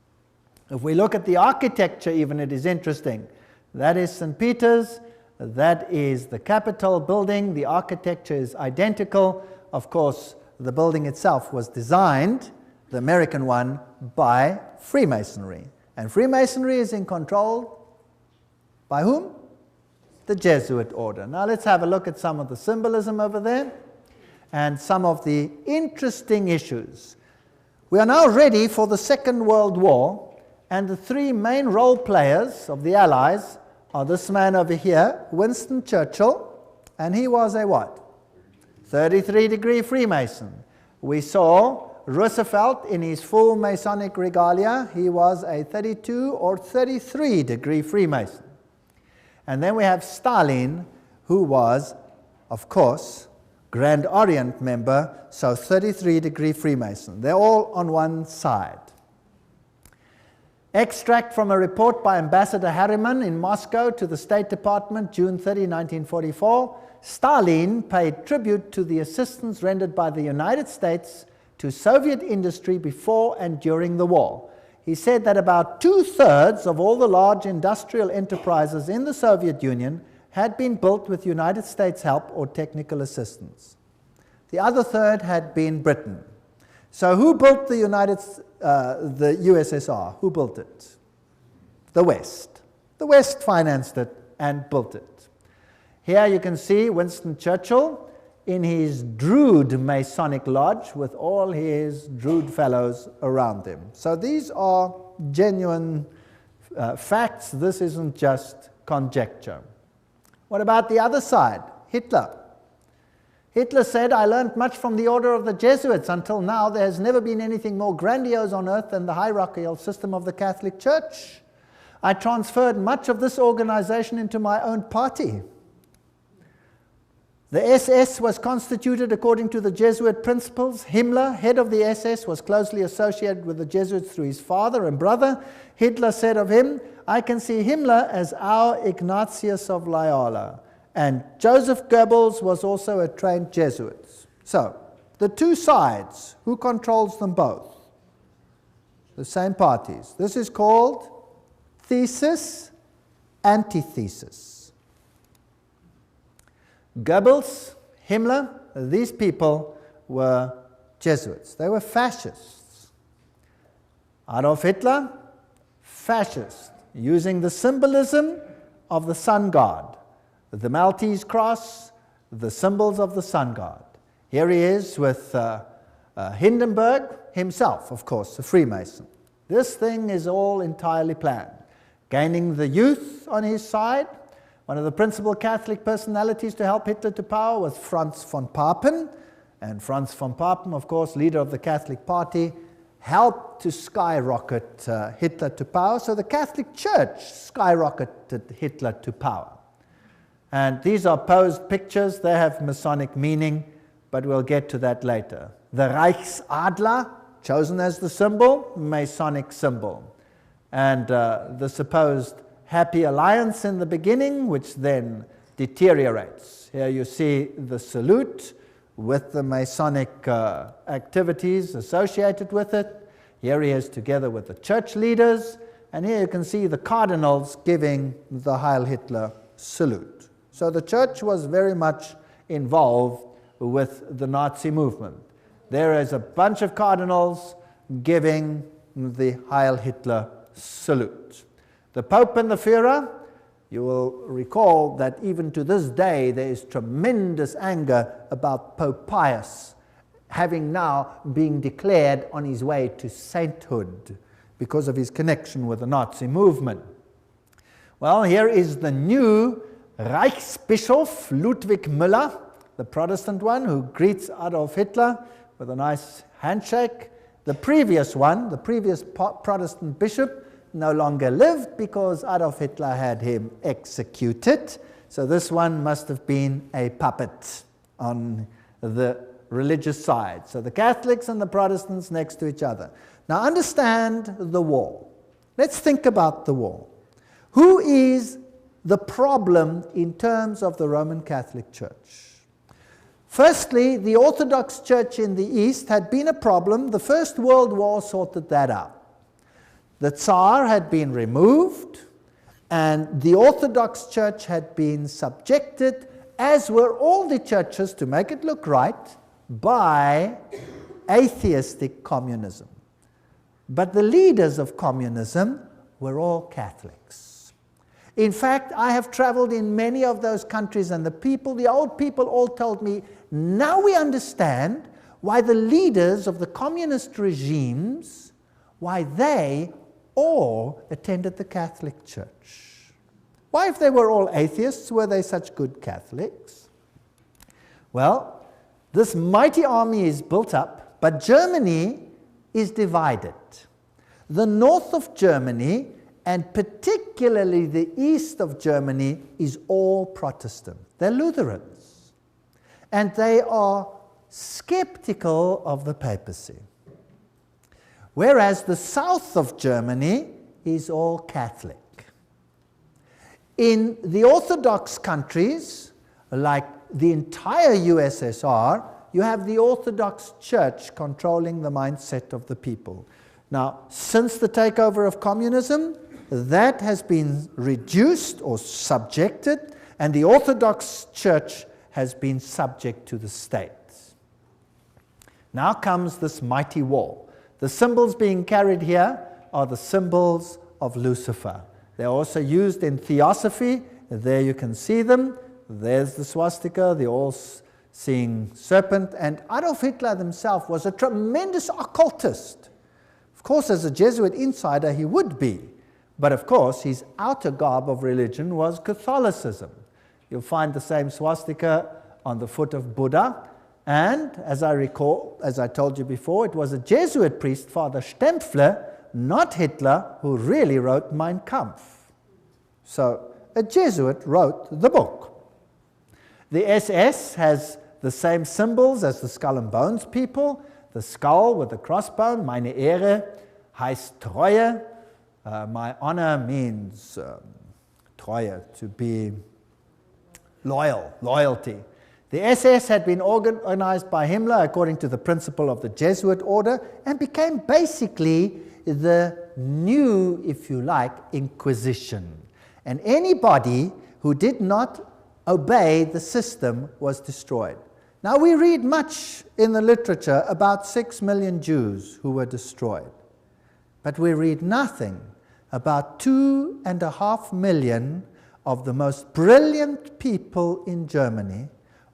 If we look at the architecture even, it is interesting. That is St. Peter's. That is the Capitol building. The architecture is identical. Of course, the building itself was designed, the American one, by Freemasonry. And Freemasonry is in control by whom? The Jesuit order. Now let's have a look at some of the symbolism over there and some of the interesting issues. We are now ready for the Second World War, and the 3 main role players of the Allies are this man over here, Winston Churchill, and he was a what? 33-degree Freemason. We saw Roosevelt in his full Masonic regalia. He was a 32 or 33-degree Freemason. And then we have Stalin, who was, of course, Grand Orient member, so 33-degree Freemason. They're all on one side. Extract from a report by Ambassador Harriman in Moscow to the State Department, June 30, 1944. Stalin paid tribute to the assistance rendered by the United States to Soviet industry before and during the war. He said that about 2/3 of all the large industrial enterprises in the Soviet Union had been built with United States help or technical assistance. The other third had been Britain. So who built the USSR? Who built it? The West. The West financed it and built it. Here you can see Winston Churchill in his Druid Masonic Lodge with all his Druid fellows around him. So these are genuine facts. This isn't just conjecture. What about the other side? Hitler. Hitler said, I learned much from the order of the Jesuits. Until now, there has never been anything more grandiose on earth than the hierarchical system of the Catholic Church. I transferred much of this organization into my own party. The SS was constituted according to the Jesuit principles. Himmler, head of the SS, was closely associated with the Jesuits through his father and brother. Hitler said of him, I can see Himmler as our Ignatius of Loyola. And Joseph Goebbels was also a trained Jesuit. So, the two sides, who controls them both? The same parties. This is called thesis, antithesis. Goebbels, Himmler, these people were Jesuits. They were fascists. Adolf Hitler, fascist, using the symbolism of the sun god. The Maltese cross, the symbols of the sun god. Here he is with Hindenburg himself, of course, a Freemason. This thing is all entirely planned. Gaining the youth on his side. One of the principal Catholic personalities to help Hitler to power was Franz von Papen. And Franz von Papen, of course, leader of the Catholic Party, helped to skyrocket Hitler to power. So the Catholic Church skyrocketed Hitler to power. And these are posed pictures. They have Masonic meaning, but we'll get to that later. The Reichsadler, chosen as the symbol, Masonic symbol. And the supposed happy alliance in the beginning, which then deteriorates. Here you see the salute with the Masonic activities associated with it. Here he is together with the church leaders. And here you can see the cardinals giving the Heil Hitler salute. So the church was very much involved with the Nazi movement. There is a bunch of cardinals giving the Heil Hitler salute. The Pope and the Führer, you will recall that even to this day there is tremendous anger about Pope Pius having now been declared on his way to sainthood because of his connection with the Nazi movement. Well, here is the new Reichsbischof Ludwig Müller, the Protestant one, who greets Adolf Hitler with a nice handshake. The previous one, the previous Protestant bishop, no longer lived because Adolf Hitler had him executed. So this one must have been a puppet on the religious side. So the Catholics and the Protestants next to each other. Now understand the war. Let's think about the war. Who is the problem in terms of the Roman Catholic Church? Firstly, the Orthodox Church in the East had been a problem. The First World War sorted that out. The Tsar had been removed, and the Orthodox Church had been subjected, as were all the churches, to make it look right, by atheistic communism. But the leaders of communism were all Catholics. In fact, I have traveled in many of those countries, and the old people all told me, now we understand why the leaders of the communist regimes, why they all attended the Catholic Church. Why, if they were all atheists, were they such good Catholics? Well, this mighty army is built up, but Germany is divided. The north of Germany, and particularly the east of Germany, is all Protestant. They're Lutherans. And they are skeptical of the papacy. Whereas the south of Germany is all Catholic. In the Orthodox countries, like the entire USSR, you have the Orthodox Church controlling the mindset of the people. Now, since the takeover of communism, that has been reduced or subjected, and the Orthodox Church has been subject to the state. Now comes this mighty war. The symbols being carried here are the symbols of Lucifer. They're also used in Theosophy. There you can see them. There's the swastika, the All seeing serpent, and Adolf Hitler himself was a tremendous occultist. Of course, as a Jesuit insider, he would be, but of course, his outer garb of religion was Catholicism. You'll find the same swastika on the foot of Buddha, and as I recall, as I told you before, it was a Jesuit priest, Father Stempfler, not Hitler, who really wrote Mein Kampf. So, a Jesuit wrote the book. The SS has the same symbols as the Skull and Bones people. The skull with the crossbone, meine Ehre, heißt Treue. My honor means Treue, to be loyal, loyalty. The SS had been organized by Himmler according to the principle of the Jesuit order and became basically the new, if you like, Inquisition. And anybody who did not obey the system was destroyed. Now we read much in the literature about 6 million Jews who were destroyed, but we read nothing about 2.5 million of the most brilliant people in Germany,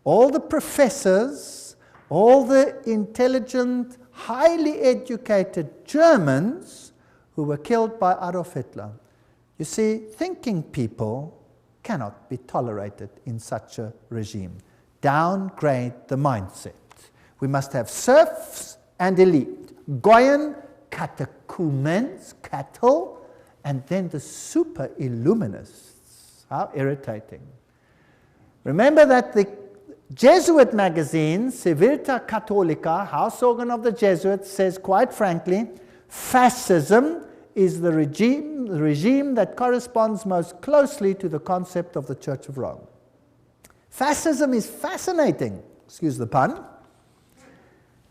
all the professors, all the intelligent, highly educated Germans who were killed by Adolf Hitler. You see, thinking people cannot be tolerated in such a regime. Downgrade the mindset. We must have serfs and elite, Goyen, catechumens, cattle, and then the super illuminists. How irritating. Remember that the Jesuit magazine, Civiltà Cattolica, house organ of the Jesuits, says quite frankly, fascism is the regime that corresponds most closely to the concept of the Church of Rome. Fascism is fascinating, excuse the pun.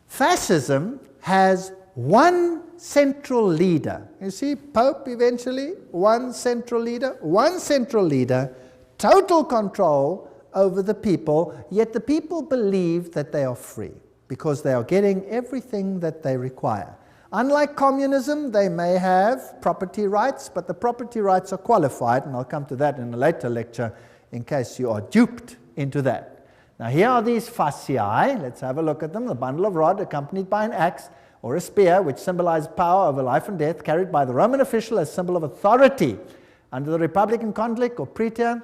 Fascism has one central leader. You see, Pope eventually, one central leader, total control over the people, yet the people believe that they are free because they are getting everything that they require. Unlike communism, they may have property rights, but the property rights are qualified, and I'll come to that in a later lecture in case you are duped into that. Now here are these fasciae. Let's have a look at them. The bundle of rod accompanied by an axe or a spear, which symbolizes power over life and death, carried by the Roman official as symbol of authority. Under the Republican conflict or praetor,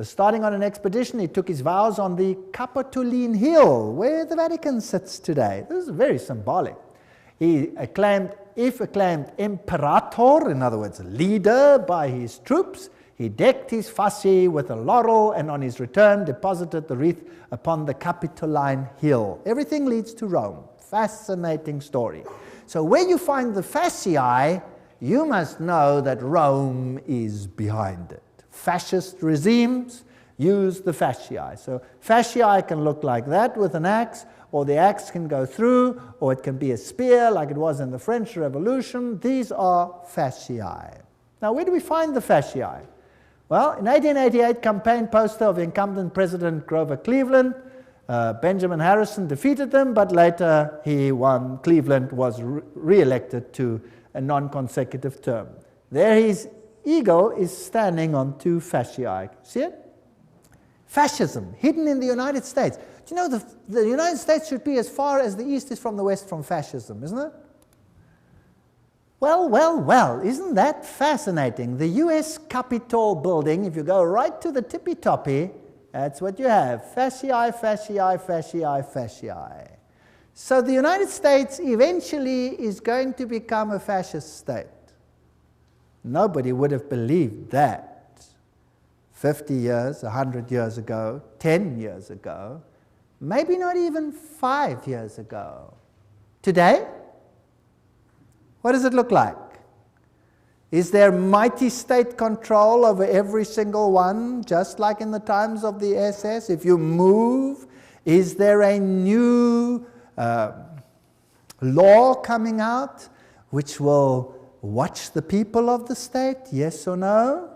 starting on an expedition, he took his vows on the Capitoline Hill, where the Vatican sits today. This is very symbolic. He acclaimed imperator, in other words, a leader by his troops. He decked his fasci with a laurel, and on his return deposited the wreath upon the Capitoline Hill. Everything leads to Rome. Fascinating story. So where you find the fasciae, you must know that Rome is behind it. Fascist regimes use the fasciae. So fasciae can look like that with an axe, or the axe can go through, or it can be a spear like it was in the French Revolution. These are fasciae. Now, where do we find the fasciae? Well, in 1888, campaign poster of incumbent President Grover Cleveland, Benjamin Harrison defeated them, but later he won. Cleveland was re-elected to a non-consecutive term. There his eagle is standing on 2 fasciae. See it? Fascism, hidden in the United States. Do you know the United States should be as far as the East is from the West from fascism, isn't it? Well, isn't that fascinating? The US Capitol building, if you go right to the tippy-toppy, that's what you have. Fasciae, fasciae, fasciae, fasciae. So the United States eventually is going to become a fascist state. Nobody would have believed that 50 years, 100 years ago, 10 years ago, maybe not even 5 years ago. Today, what does it look like? Is there mighty state control over every single one, just like in the times of the SS? If you move, is there a new law coming out which will watch the people of the state? Yes or no?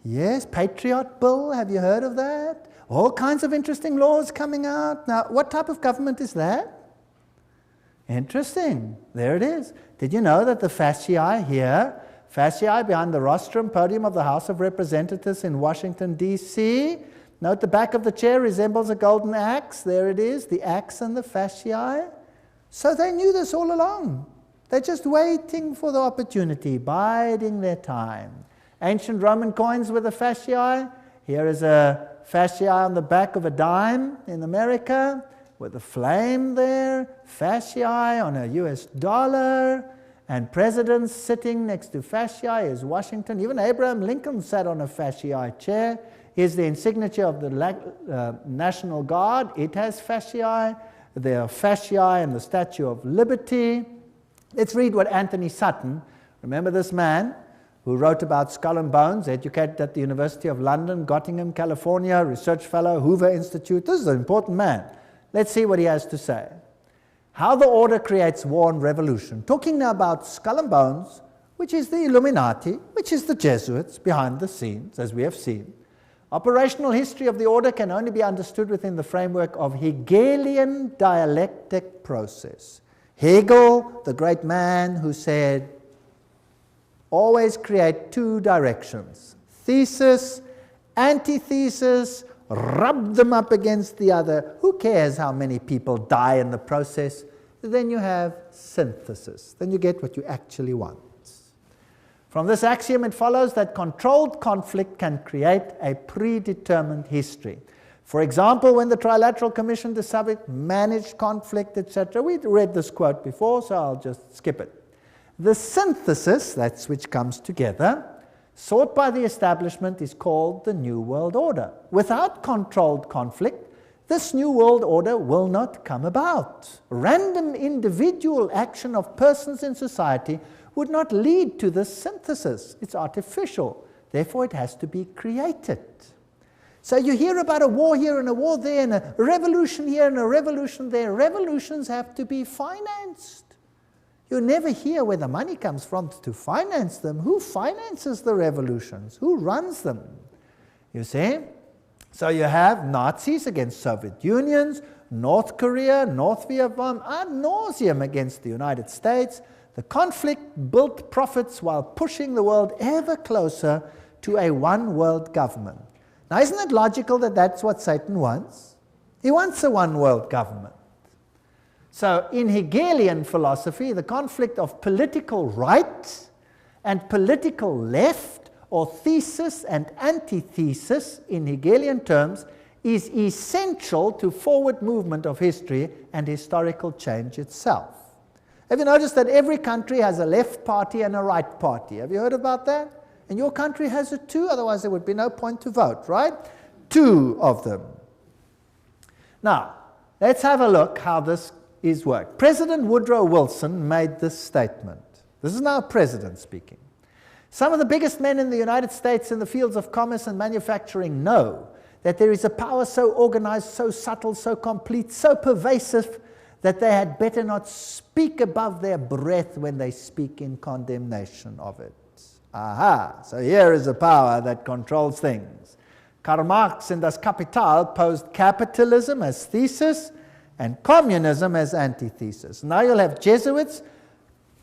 Yes, Patriot Bill, have you heard of that? All kinds of interesting laws coming out. Now, what type of government is that? Interesting. There it is. Did you know that the fasciae here, fasciae behind the rostrum podium of the House of Representatives in Washington, D.C., Note the back of the chair resembles a golden axe. There it is, the axe and the fasciae. So they knew this all along. They're just waiting for the opportunity, biding their time. Ancient Roman coins with the fasciae. Here is a fasciae on the back of a dime in America, with a flame there, fasciae on a US dollar, and presidents sitting next to fasciae is Washington. Even Abraham Lincoln sat on a fasciae chair. Here's the insignia of the National Guard. It has fasciae. There are fasciae and the Statue of Liberty. Let's read what Anthony Sutton, remember this man who wrote about Skull and Bones, educated at the University of London, Gottingen, California, research fellow, Hoover Institute. This is an important man. Let's see what he has to say. How the order creates war and revolution. Talking now about Skull and Bones, which is the Illuminati, which is the Jesuits behind the scenes, as we have seen. Operational history of the order can only be understood within the framework of Hegelian dialectic process. Hegel, the great man who said, always create two directions, thesis, antithesis, rub them up against the other. Who cares how many people die in the process? Then you have synthesis. Then you get what you actually want. From this axiom, it follows that controlled conflict can create a predetermined history. For example, when the Trilateral Commission decided managed conflict, etc., we read this quote before, so I'll just skip it. The synthesis, that's which comes together, sought by the establishment is called the New World Order. Without controlled conflict, this New World Order will not come about. Random individual action of persons in society would not lead to this synthesis. It's artificial. Therefore, it has to be created. So you hear about a war here and a war there and a revolution here and a revolution there. Revolutions have to be financed. You never hear where the money comes from to finance them. Who finances the revolutions? Who runs them? You see? So you have Nazis against Soviet Unions, North Korea, North Vietnam, ad nauseum against the United States. The conflict built profits while pushing the world ever closer to a one-world government. Now, isn't it logical that that's what Satan wants? He wants a one-world government. So, in Hegelian philosophy, the conflict of political right and political left, or thesis and antithesis in Hegelian terms, is essential to forward movement of history and historical change itself. Have you noticed that every country has a left party and a right party? Have you heard about that? And your country has it too, otherwise there would be no point to vote, right? Two of them. Now, let's have a look how this is worked. President Woodrow Wilson made this statement. This is now a president speaking. Some of the biggest men in the United States in the fields of commerce and manufacturing know that there is a power so organized, so subtle, so complete, so pervasive that they had better not speak above their breath when they speak in condemnation of it. Aha, so here is a power that controls things. Karl Marx in Das Kapital posed capitalism as thesis and communism as antithesis. Now you'll have Jesuits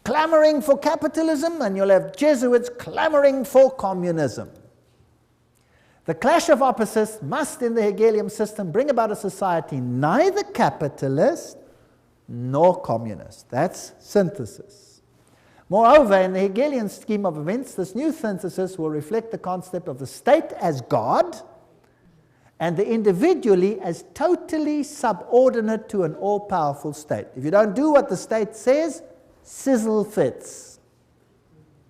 clamoring for capitalism and you'll have Jesuits clamoring for communism. The clash of opposites must, in the Hegelian system, bring about a society neither capitalist nor communist. That's synthesis. Moreover, in the Hegelian scheme of events, this new synthesis will reflect the concept of the state as God and the individually as totally subordinate to an all-powerful state. If you don't do what the state says, sizzle fits.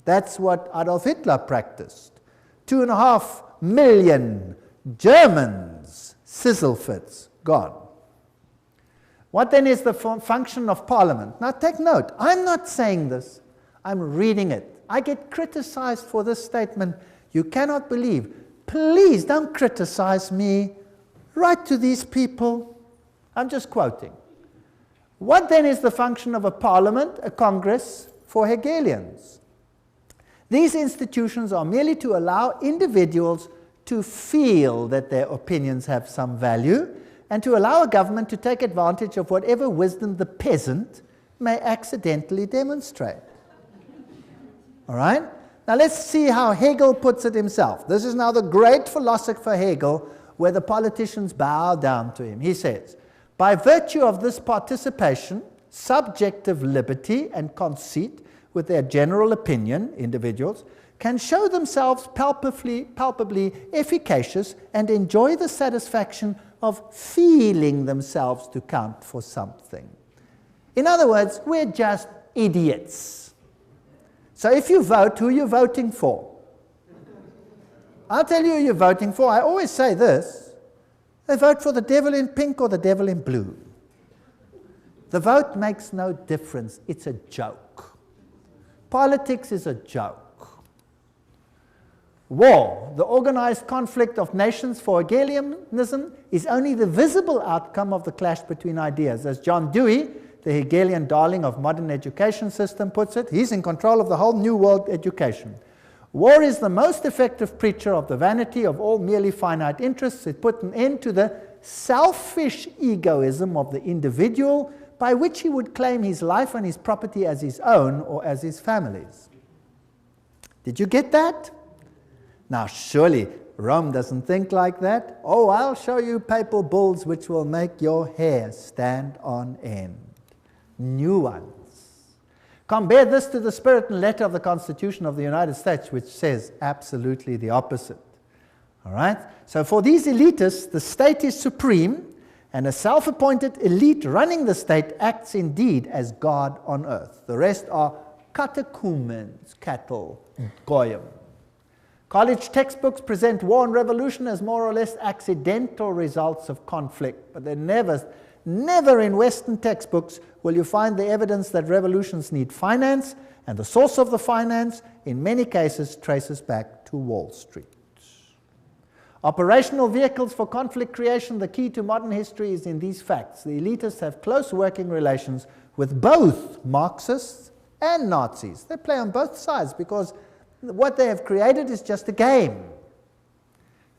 That's what Adolf Hitler practiced. 2.5 million Germans, sizzle fits, gone. What then is the function of Parliament? Now take note, I'm not saying this. I'm reading it. I get criticized for this statement. You cannot believe. Please don't criticize me. Write to these people. I'm just quoting. What then is the function of a parliament, a congress, for Hegelians? These institutions are merely to allow individuals to feel that their opinions have some value and to allow a government to take advantage of whatever wisdom the peasant may accidentally demonstrate. All right? Now let's see how Hegel puts it himself. This is now the great philosopher Hegel where the politicians bow down to him. He says, by virtue of this participation, subjective liberty and conceit with their general opinion, individuals, can show themselves palpably efficacious and enjoy the satisfaction of feeling themselves to count for something. In other words, we're just idiots. So if you vote, who are you voting for? I'll tell you who you're voting for. I always say this. They vote for the devil in pink or the devil in blue. The vote makes no difference. It's a joke. Politics is a joke. War, the organized conflict of nations for Hegelianism, is only the visible outcome of the clash between ideas. As John Dewey, the Hegelian darling of modern education system, puts it, he's in control of the whole new world education. War is the most effective preacher of the vanity of all merely finite interests. It put an end to the selfish egoism of the individual, by which he would claim his life and his property as his own or as his family's. Did you get that? Now, surely Rome doesn't think like that. Oh, I'll show you papal bulls which will make your hair stand on end. New ones. Compare this to the spirit and letter of the Constitution of the United States, which says absolutely the opposite. All right? So for these elitists, the state is supreme, and a self-appointed elite running the state acts indeed as God on earth. The rest are catechumens, cattle, goyim. College textbooks present war and revolution as more or less accidental results of conflict, but they're never in Western textbooks will you find the evidence that revolutions need finance, and the source of the finance, in many cases, traces back to Wall Street. Operational vehicles for conflict creation, the key to modern history is in these facts. The elitists have close working relations with both Marxists and Nazis. They play on both sides because what they have created is just a game.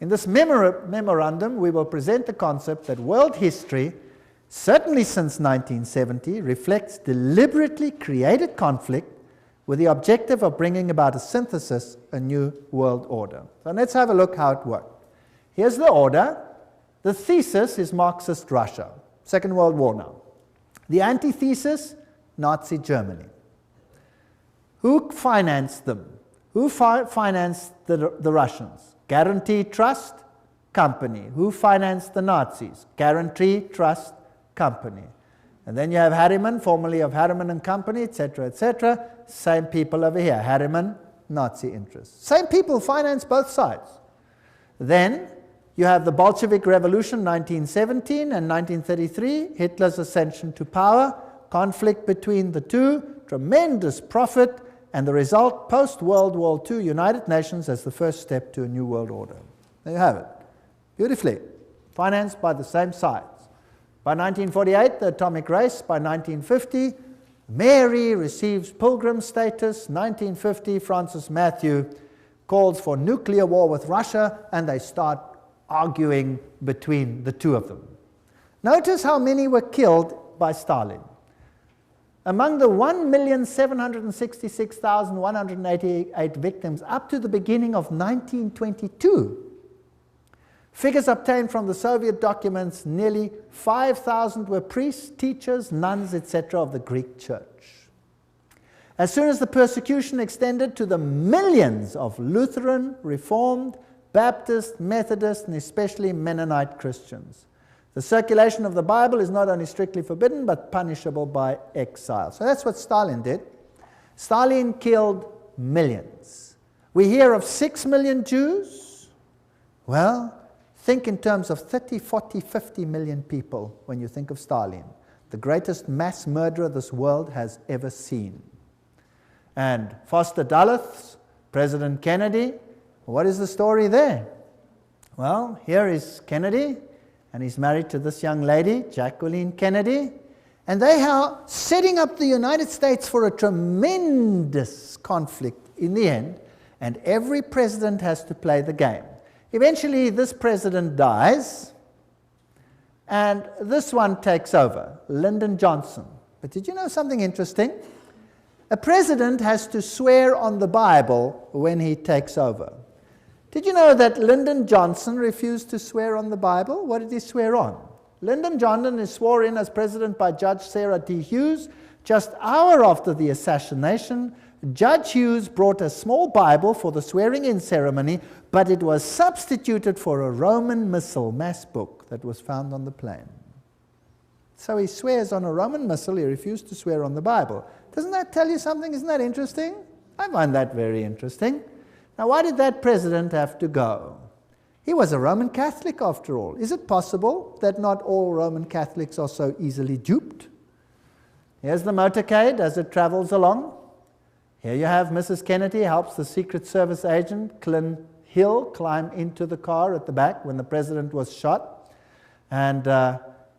In this memorandum, we will present the concept that world history, certainly since 1970, reflects deliberately created conflict with the objective of bringing about a synthesis, a new world order. So let's have a look how it worked. Here's the order. The thesis is Marxist Russia, Second World War now. The antithesis, Nazi Germany. Who financed them? Who financed the Russians? Guarantee Trust Company. Who financed the Nazis? Guarantee Trust Company. And then you have Harriman, formerly of Harriman and Company, etc., etc. Same people over here. Harriman, Nazi interests. Same people finance both sides. Then you have the Bolshevik Revolution, 1917 and 1933, Hitler's ascension to power, conflict between the two, tremendous profit, and the result, post-World War II, United Nations as the first step to a new world order. There you have it. Beautifully. Financed by the same sides. By 1948, the atomic race. By 1950, Mary receives pilgrim status. 1950, Francis Matthew calls for nuclear war with Russia, and they start arguing between the two of them. Notice how many were killed by Stalin. Among the 1,766,188 victims up to the beginning of 1922, figures obtained from the Soviet documents, nearly 5,000 were priests, teachers, nuns, etc. of the Greek church. As soon as the persecution extended to the millions of Lutheran, Reformed, Baptist, Methodist, and especially Mennonite Christians, the circulation of the Bible is not only strictly forbidden, but punishable by exile. So that's what Stalin did. Stalin killed millions. We hear of 6 million Jews. Well, think in terms of 30, 40, 50 million people when you think of Stalin, the greatest mass murderer this world has ever seen. And Foster Dulles, President Kennedy, what is the story there? Well, here is Kennedy, and he's married to this young lady, Jacqueline Kennedy, and they are setting up the United States for a tremendous conflict in the end, and every president has to play the game. Eventually, this president dies, and this one takes over, Lyndon Johnson. But did you know something interesting? A president has to swear on the Bible when he takes over. Did you know that Lyndon Johnson refused to swear on the Bible? What did he swear on? Lyndon Johnson is sworn in as president by Judge Sarah D. Hughes. Just hour after the assassination, Judge Hughes brought a small Bible for the swearing-in ceremony, but it was substituted for a Roman Missal mass book that was found on the plane. So he swears on a Roman Missal, he refused to swear on the Bible. Doesn't that tell you something? Isn't that interesting? I find that very interesting. Now, why did that president have to go? He was a Roman Catholic after all. Is it possible that not all Roman Catholics are so easily duped? Here's the motorcade as it travels along. Here you have Mrs. Kennedy helps the Secret Service agent, Clint Hill, climb into the car at the back when the president was shot. And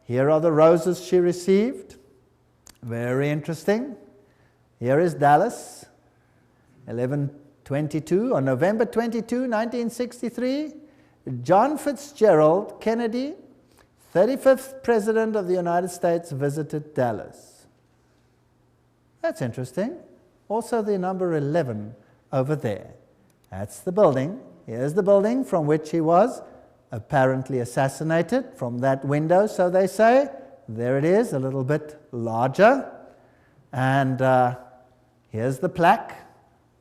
here are the roses she received. Very interesting. Here is Dallas, 11/22. On November 22, 1963, John Fitzgerald Kennedy, 35th President of the United States, visited Dallas. That's interesting. Also the number 11 over there. That's the building. Here's the building from which he was apparently assassinated, from that window, so they say. There it is, a little bit larger. And here's the plaque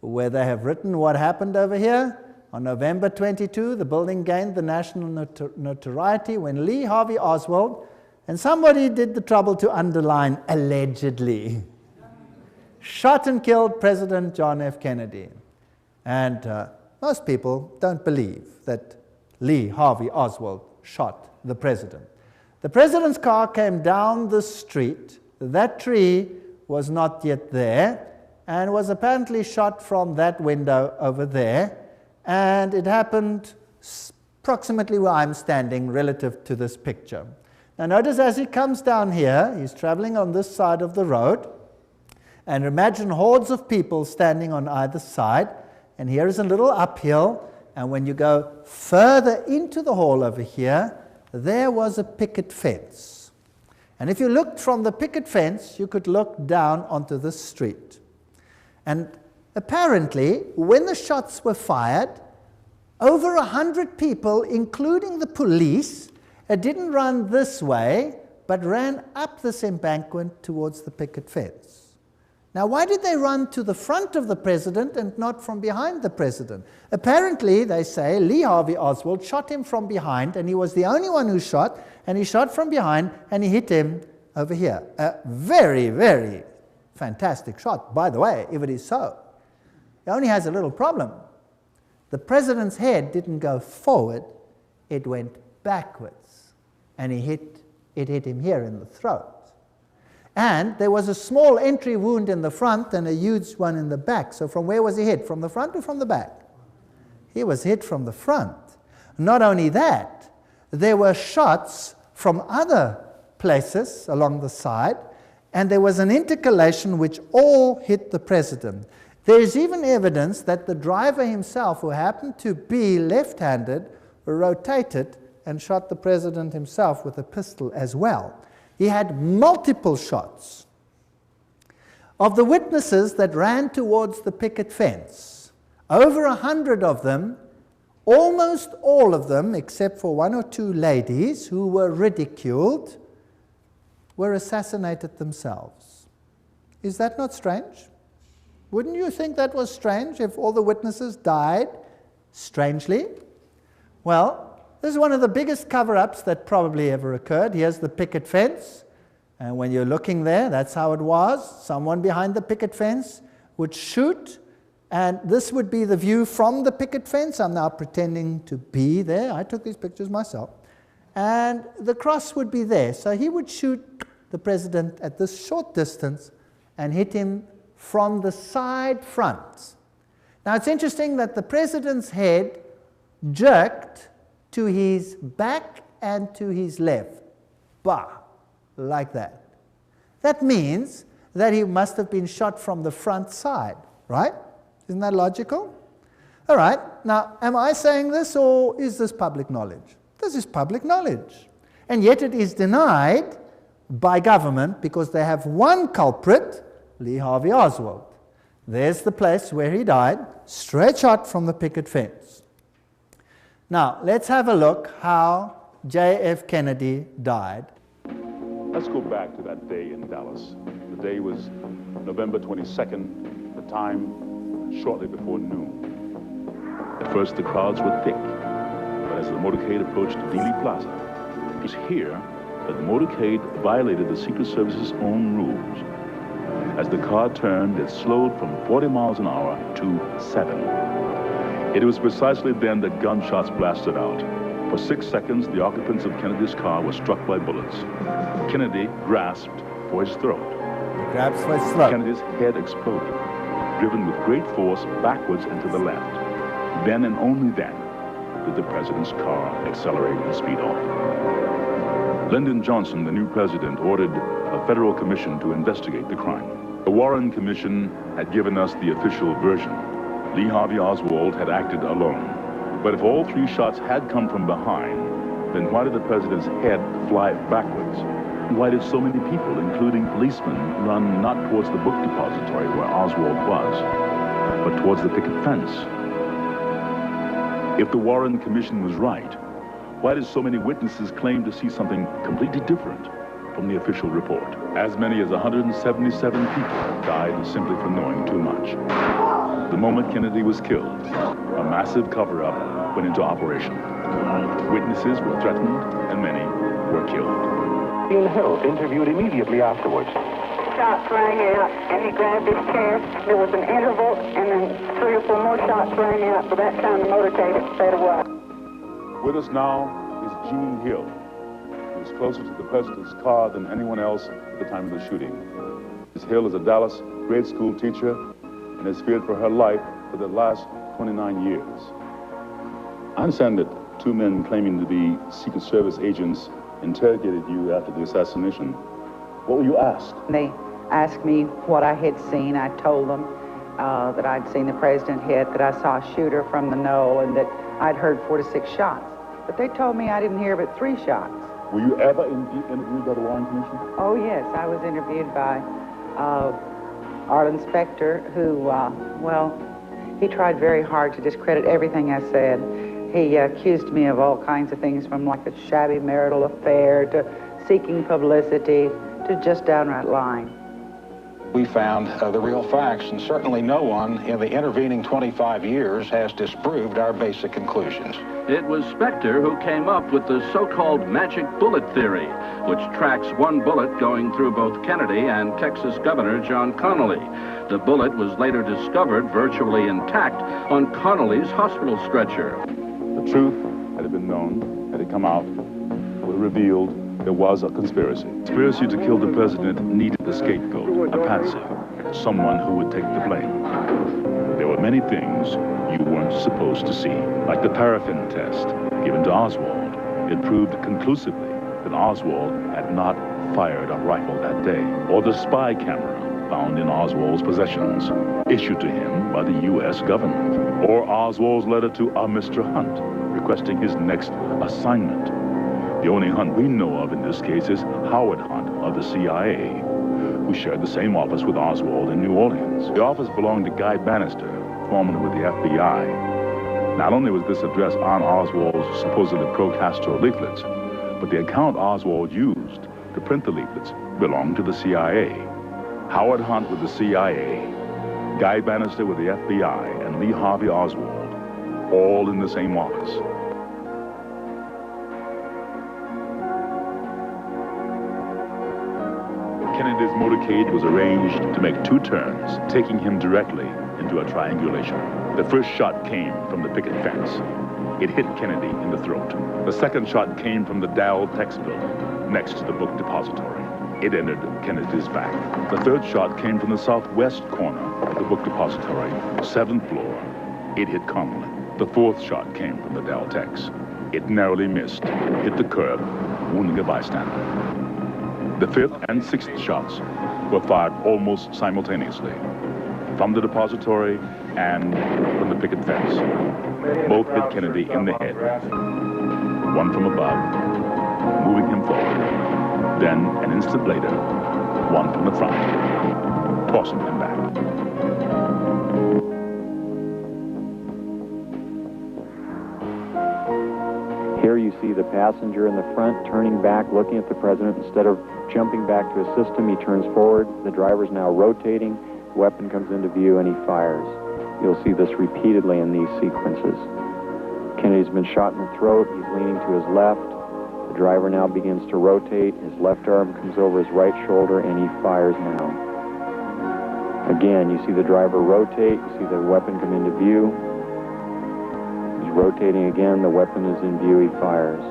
where they have written what happened over here. On November 22, the building gained the national notoriety when Lee Harvey Oswald, and somebody did the trouble to underline allegedly, shot and killed President John F. Kennedy. And most people don't believe that Lee Harvey Oswald shot the president. The president's car came down the street. That tree was not yet there and was apparently shot from that window over there. And it happened approximately where I'm standing relative to this picture. Now notice as he comes down here, he's traveling on this side of the road. And imagine hordes of people standing on either side. And here is a little uphill. And when you go further into the hall over here, there was a picket fence. And if you looked from the picket fence, you could look down onto the street. And apparently, when the shots were fired, over 100 people, including the police, didn't run this way, but ran up this embankment towards the picket fence. Now, why did they run to the front of the president and not from behind the president? Apparently, they say, Lee Harvey Oswald shot him from behind, and he was the only one who shot, and he shot from behind, and he hit him over here. A very, very fantastic shot, by the way, if it is so. It only has a little problem. The president's head didn't go forward, it went backwards, and it hit him here in the throat. And there was a small entry wound in the front and a huge one in the back. So from where was he hit? From the front or from the back? He was hit from the front. Not only that, there were shots from other places along the side, and there was an intercalation which all hit the president. There is even evidence that the driver himself, who happened to be left-handed, rotated and shot the president himself with a pistol as well. He had multiple shots. Of the witnesses that ran towards the picket fence, over 100 of them, almost all of them, except for one or two ladies who were ridiculed, were assassinated themselves. Is that not strange? Wouldn't you think that was strange if all the witnesses died strangely? Well, this is one of the biggest cover-ups that probably ever occurred. Here's the picket fence. And when you're looking there, that's how it was. Someone behind the picket fence would shoot. And this would be the view from the picket fence. I'm now pretending to be there. I took these pictures myself. And the cross would be there. So he would shoot the president at this short distance and hit him from the side front. Now it's interesting that the president's head jerked to his back and to his left. Bah, like that. That means that he must have been shot from the front side, right? Isn't that logical? All right, now am I saying this or is this public knowledge? This is public knowledge. And yet it is denied by government because they have one culprit, Lee Harvey Oswald. There's the place where he died, straight shot from the picket fence. Now, let's have a look how J.F. Kennedy died. Let's go back to that day in Dallas. The day was November 22nd, the time shortly before noon. At first, the crowds were thick, but as the motorcade approached Dealey Plaza, it was here that the motorcade violated the Secret Service's own rules. As the car turned, it slowed from 40 miles an hour to 7. It was precisely then that gunshots blasted out. For 6 seconds, the occupants of Kennedy's car were struck by bullets. Kennedy grasped for his throat. He grabs for his throat. Kennedy's head exploded, driven with great force backwards and to the left. Then and only then did the president's car accelerate and speed off. Lyndon Johnson, the new president, ordered a federal commission to investigate the crime. The Warren Commission had given us the official version. Lee Harvey Oswald had acted alone. But if all 3 shots had come from behind, then why did the president's head fly backwards? Why did so many people, including policemen, run not towards the book depository where Oswald was, but towards the picket fence? If the Warren Commission was right, why did so many witnesses claim to see something completely different from the official report? As many as 177 people died simply for knowing too much. The moment Kennedy was killed, a massive cover-up went into operation. Witnesses were threatened and many were killed. Ian Hill interviewed immediately afterwards. Shots rang out and he grabbed his chair. There was an interval and then 3 or 4 more shots rang out. By that time the motorcade had sped away. With us now is Gene Hill. He was closer to the president's car than anyone else at the time of the shooting. Ms. Hill is a Dallas grade school teacher and has feared for her life for the last 29 years. I understand that 2 men claiming to be Secret Service agents interrogated you after the assassination. What were you asked? They asked me what I had seen. I told them that I'd seen the president hit, that I saw a shooter from the knoll, and that I'd heard 4 to 6 shots. But they told me I didn't hear but 3 shots. Were you ever interviewed by the Warren Commission? Oh, yes. I was interviewed by Arlen Specter, who, well, he tried very hard to discredit everything I said. He accused me of all kinds of things, from like a shabby marital affair to seeking publicity to just downright lying. We found the real facts, and certainly no one in the intervening 25 years has disproved our basic conclusions. It was Specter who came up with the so-called magic bullet theory, which tracks one bullet going through both Kennedy and Texas Governor John Connally. The bullet was later discovered virtually intact on Connally's hospital stretcher. The truth, had it been known, had it come out, would have revealed there was a conspiracy. Conspiracy to kill the president needed a scapegoat, a patsy, someone who would take the blame. There were many things you weren't supposed to see, like the paraffin test given to Oswald. It proved conclusively that Oswald had not fired a rifle that day, or the spy camera found in Oswald's possessions, issued to him by the U.S. government, or Oswald's letter to a Mr. Hunt requesting his next assignment. The only Hunt we know of in this case is Howard Hunt of the CIA, who shared the same office with Oswald in New Orleans. The office belonged to Guy Bannister, foreman with the FBI. Not only was this address on Oswald's supposedly pro-Castro leaflets, but the account Oswald used to print the leaflets belonged to the CIA. Howard Hunt with the CIA, Guy Bannister with the FBI, and Lee Harvey Oswald, all in the same office. Kennedy's motorcade was arranged to make 2 turns, taking him directly into a triangulation. The first shot came from the picket fence. It hit Kennedy in the throat. The second shot came from the Dow Tex building, next to the book depository. It entered Kennedy's back. The third shot came from the southwest corner of the book depository, 7th floor. It hit Connally. The fourth shot came from the Dow Tex. It narrowly missed, hit the curb, wounding a bystander. The 5th and 6th shots were fired almost simultaneously, from the depository and from the picket fence. Both hit Kennedy in the head, one from above, moving him forward. Then, an instant later, one from the front, tossing him back. Here you see the passenger in the front turning back, looking at the president. Instead of jumping back to assist him, he turns forward. The driver's now rotating. The weapon comes into view and he fires. You'll see this repeatedly in these sequences. Kennedy's been shot in the throat. He's leaning to his left. The driver now begins to rotate. His left arm comes over his right shoulder and he fires now. Again, you see the driver rotate. You see the weapon come into view. He's rotating again. The weapon is in view. He fires.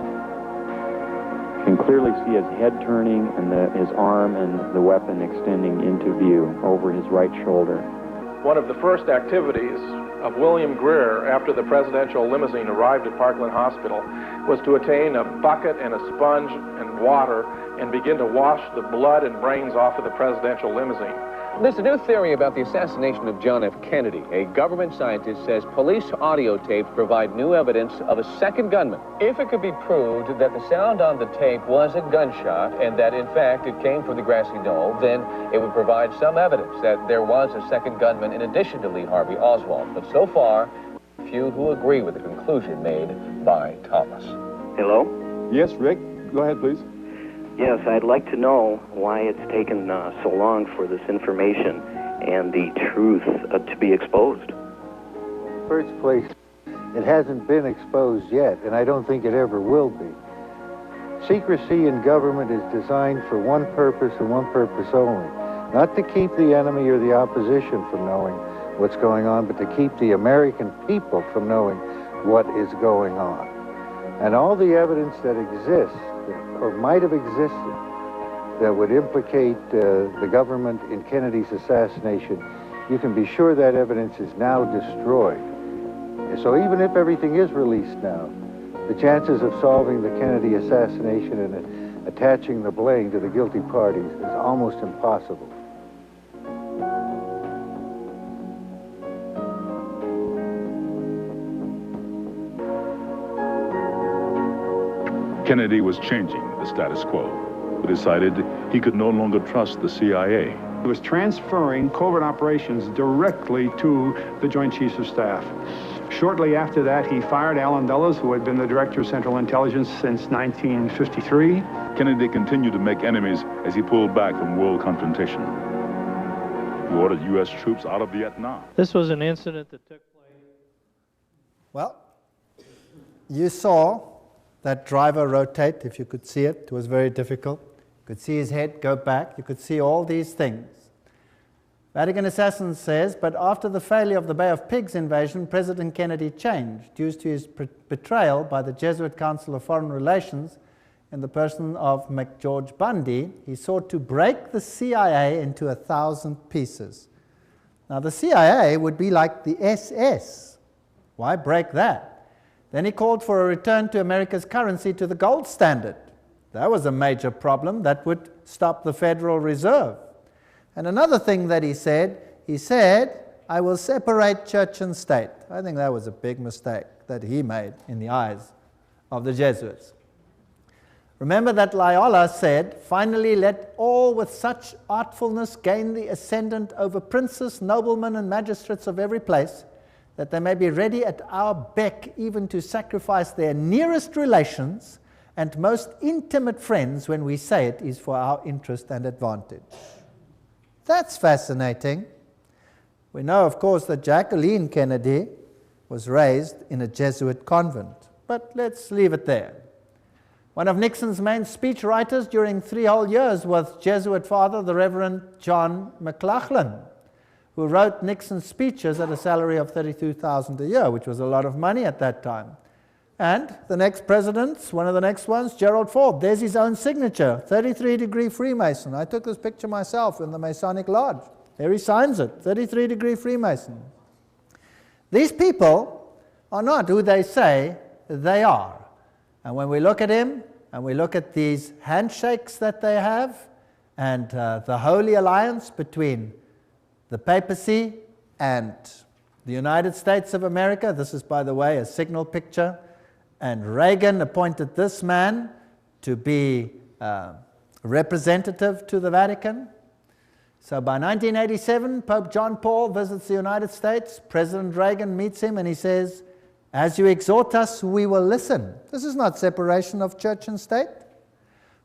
You can clearly see his head turning and his arm and the weapon extending into view over his right shoulder. One of the first activities of William Greer after the presidential limousine arrived at Parkland Hospital was to attain a bucket and a sponge and water and begin to wash the blood and brains off of the presidential limousine. There's a new theory about the assassination of John F. Kennedy. A government scientist says police audio tapes provide new evidence of a second gunman. If it could be proved that the sound on the tape was a gunshot and that, in fact, it came from the grassy knoll, then it would provide some evidence that there was a second gunman in addition to Lee Harvey Oswald. But so far, few who agree with the conclusion made by Thomas. Hello? Yes, Rick. Go ahead, please. Yes, I'd like to know why it's taken so long for this information and the truth to be exposed. First place, it hasn't been exposed yet, and I don't think it ever will be. Secrecy in government is designed for one purpose and one purpose only. Not to keep the enemy or the opposition from knowing what's going on, but to keep the American people from knowing what is going on. And all the evidence that exists, or might have existed, that would implicate the government in Kennedy's assassination, you can be sure that evidence is now destroyed. So even if everything is released now, the chances of solving the Kennedy assassination and attaching the blame to the guilty parties is almost impossible. Kennedy was changing the status quo. He decided he could no longer trust the CIA. He was transferring covert operations directly to the Joint Chiefs of Staff. Shortly after that, he fired Allen Dulles, who had been the Director of Central Intelligence since 1953. Kennedy continued to make enemies as he pulled back from world confrontation. He ordered U.S. troops out of Vietnam. This was an incident that took place. Well, you saw that driver rotate, if you could see it. It was very difficult. You could see his head go back. You could see all these things. Vatican Assassin says, but after the failure of the Bay of Pigs invasion, President Kennedy changed due to his betrayal by the Jesuit Council of Foreign Relations in the person of McGeorge Bundy. He sought to break the CIA into 1,000 pieces. Now, the CIA would be like the SS. Why break that? Then he called for a return to America's currency to the gold standard. That was a major problem that would stop the Federal Reserve. And another thing that he said, I will separate church and state. I think that was a big mistake that he made in the eyes of the Jesuits. Remember that Loyola said, finally let all with such artfulness gain the ascendant over princes, noblemen, and magistrates of every place, that they may be ready at our beck even to sacrifice their nearest relations and most intimate friends when we say it is for our interest and advantage. That's fascinating. We know, of course, that Jacqueline Kennedy was raised in a Jesuit convent, but let's leave it there. One of Nixon's main speechwriters during 3 whole years was Jesuit father, the Reverend John McLaughlin, who wrote Nixon's speeches at a salary of $32,000 a year, which was a lot of money at that time. And the next president, one of the next ones, Gerald Ford, there's his own signature, 33-degree Freemason. I took this picture myself in the Masonic Lodge. There he signs it, 33-degree Freemason. These people are not who they say they are. And when we look at him, and we look at these handshakes that they have, and the Holy Alliance between the papacy and the United States of America, this is, by the way, a signal picture, and Reagan appointed this man to be representative to the Vatican. So by 1987, Pope John Paul visits the United States. President Reagan meets him and he says, As you exhort us, we will listen. This is not separation of church and state.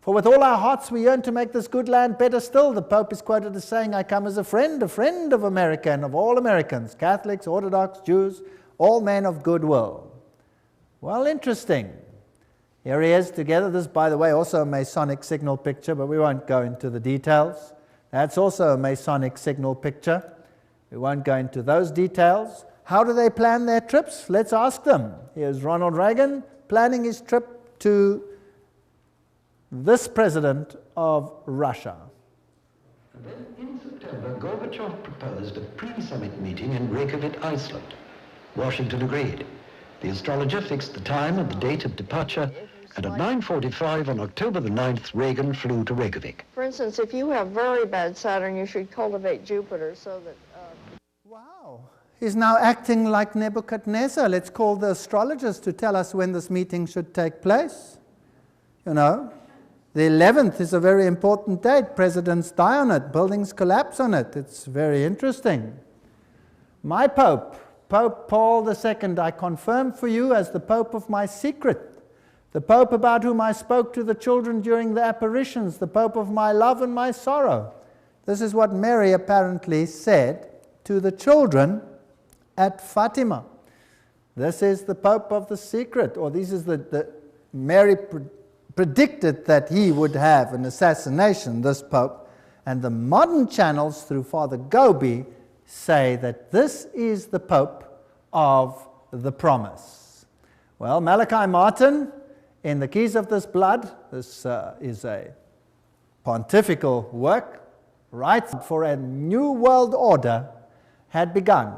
For with all our hearts we yearn to make this good land better still. The Pope is quoted as saying, I come as a friend of America and of all Americans, Catholics, Orthodox, Jews, all men of goodwill. Well, interesting. Here he is together. This, by the way, also a Masonic signal picture, but we won't go into the details. That's also a Masonic signal picture. We won't go into those details. How do they plan their trips? Let's ask them. Here's Ronald Reagan planning his trip to this president of Russia. And then in September, Gorbachev proposed a pre-summit meeting in Reykjavik, Iceland. Washington agreed. The astrologer fixed the time and the date of departure, and at 9:45 on October the 9th, Reagan flew to Reykjavik. For instance, if you have very bad Saturn, you should cultivate Jupiter so that... Wow. He's now acting like Nebuchadnezzar. Let's call the astrologers to tell us when this meeting should take place. You know, the 11th is a very important date. Presidents die on it. Buildings collapse on it. It's very interesting. My Pope, Pope Paul II, I confirm for you as the Pope of my secret, the Pope about whom I spoke to the children during the apparitions, the Pope of my love and my sorrow. This is what Mary apparently said to the children at Fatima. This is the Pope of the secret, or this is Mary predicted that he would have an assassination, this Pope, and the modern channels through Father Gobi say that this is the Pope of the promise. Well, Malachi Martin, in The Keys of This Blood, this is a pontifical work, writes for a new world order had begun,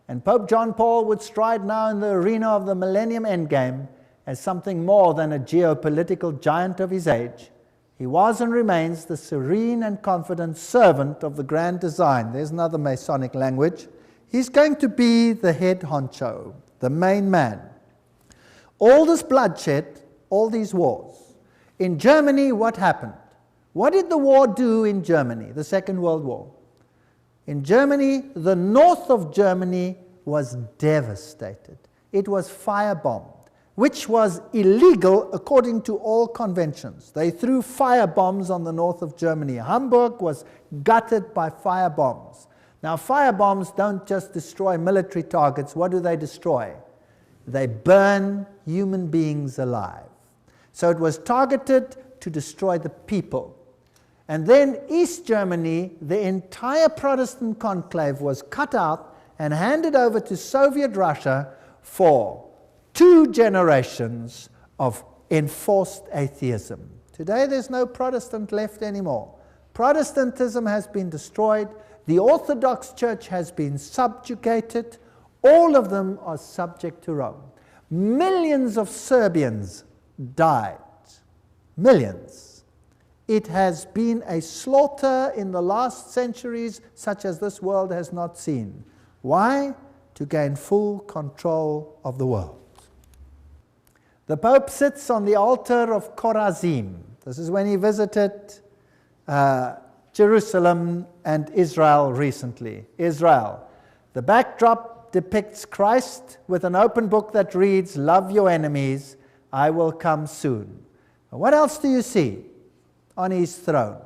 and Pope John Paul would stride now in the arena of the Millennium Endgame as something more than a geopolitical giant of his age. He was and remains the serene and confident servant of the grand design. There's another Masonic language. He's going to be the head honcho, the main man. All this bloodshed, all these wars. In Germany, what happened? What did the war do in Germany, the Second World War? In Germany, the north of Germany was devastated. It was firebombed, which was illegal according to all conventions. They threw firebombs on the north of Germany. Hamburg was gutted by firebombs. Now, firebombs don't just destroy military targets. What do they destroy? They burn human beings alive. So it was targeted to destroy the people. And then East Germany, the entire Protestant conclave was cut out and handed over to Soviet Russia for 2 generations of enforced atheism. Today there's no Protestant left anymore. Protestantism has been destroyed. The Orthodox Church has been subjugated. All of them are subject to Rome. Millions of Serbians died. Millions. It has been a slaughter in the last centuries such as this world has not seen. Why? To gain full control of the world. The Pope sits on the altar of Chorazim. This is when he visited Jerusalem and Israel recently. Israel. The backdrop depicts Christ with an open book that reads, "Love your enemies, I will come soon." What else do you see on his throne?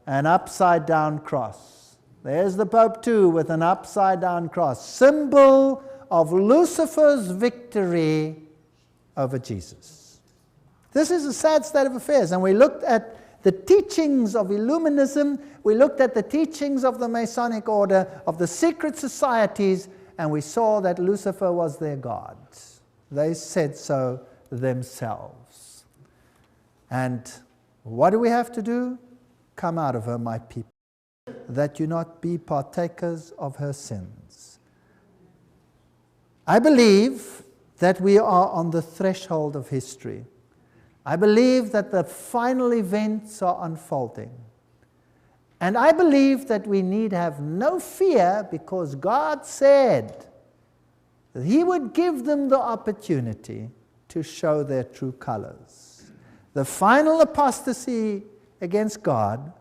An upside-down cross. There's the Pope too with an upside-down cross, symbol of Lucifer's victory over Jesus. This is a sad state of affairs, and we looked at the teachings of Illuminism, we looked at the teachings of the Masonic order, of the secret societies, and we saw that Lucifer was their god. They said so themselves. And what do we have to do? Come out of her, my people, that you not be partakers of her sins. I believe that we are on the threshold of history. I believe that the final events are unfolding. And I believe that we need have no fear, because God said that He would give them the opportunity to show their true colors. The final apostasy against God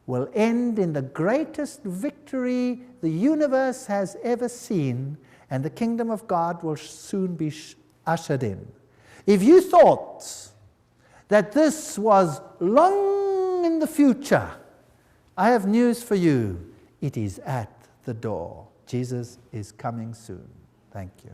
will end in the greatest victory the universe has ever seen, and the kingdom of God will soon be ushered in. If you thought that this was long in the future, I have news for you. It is at the door. Jesus is coming soon. Thank you.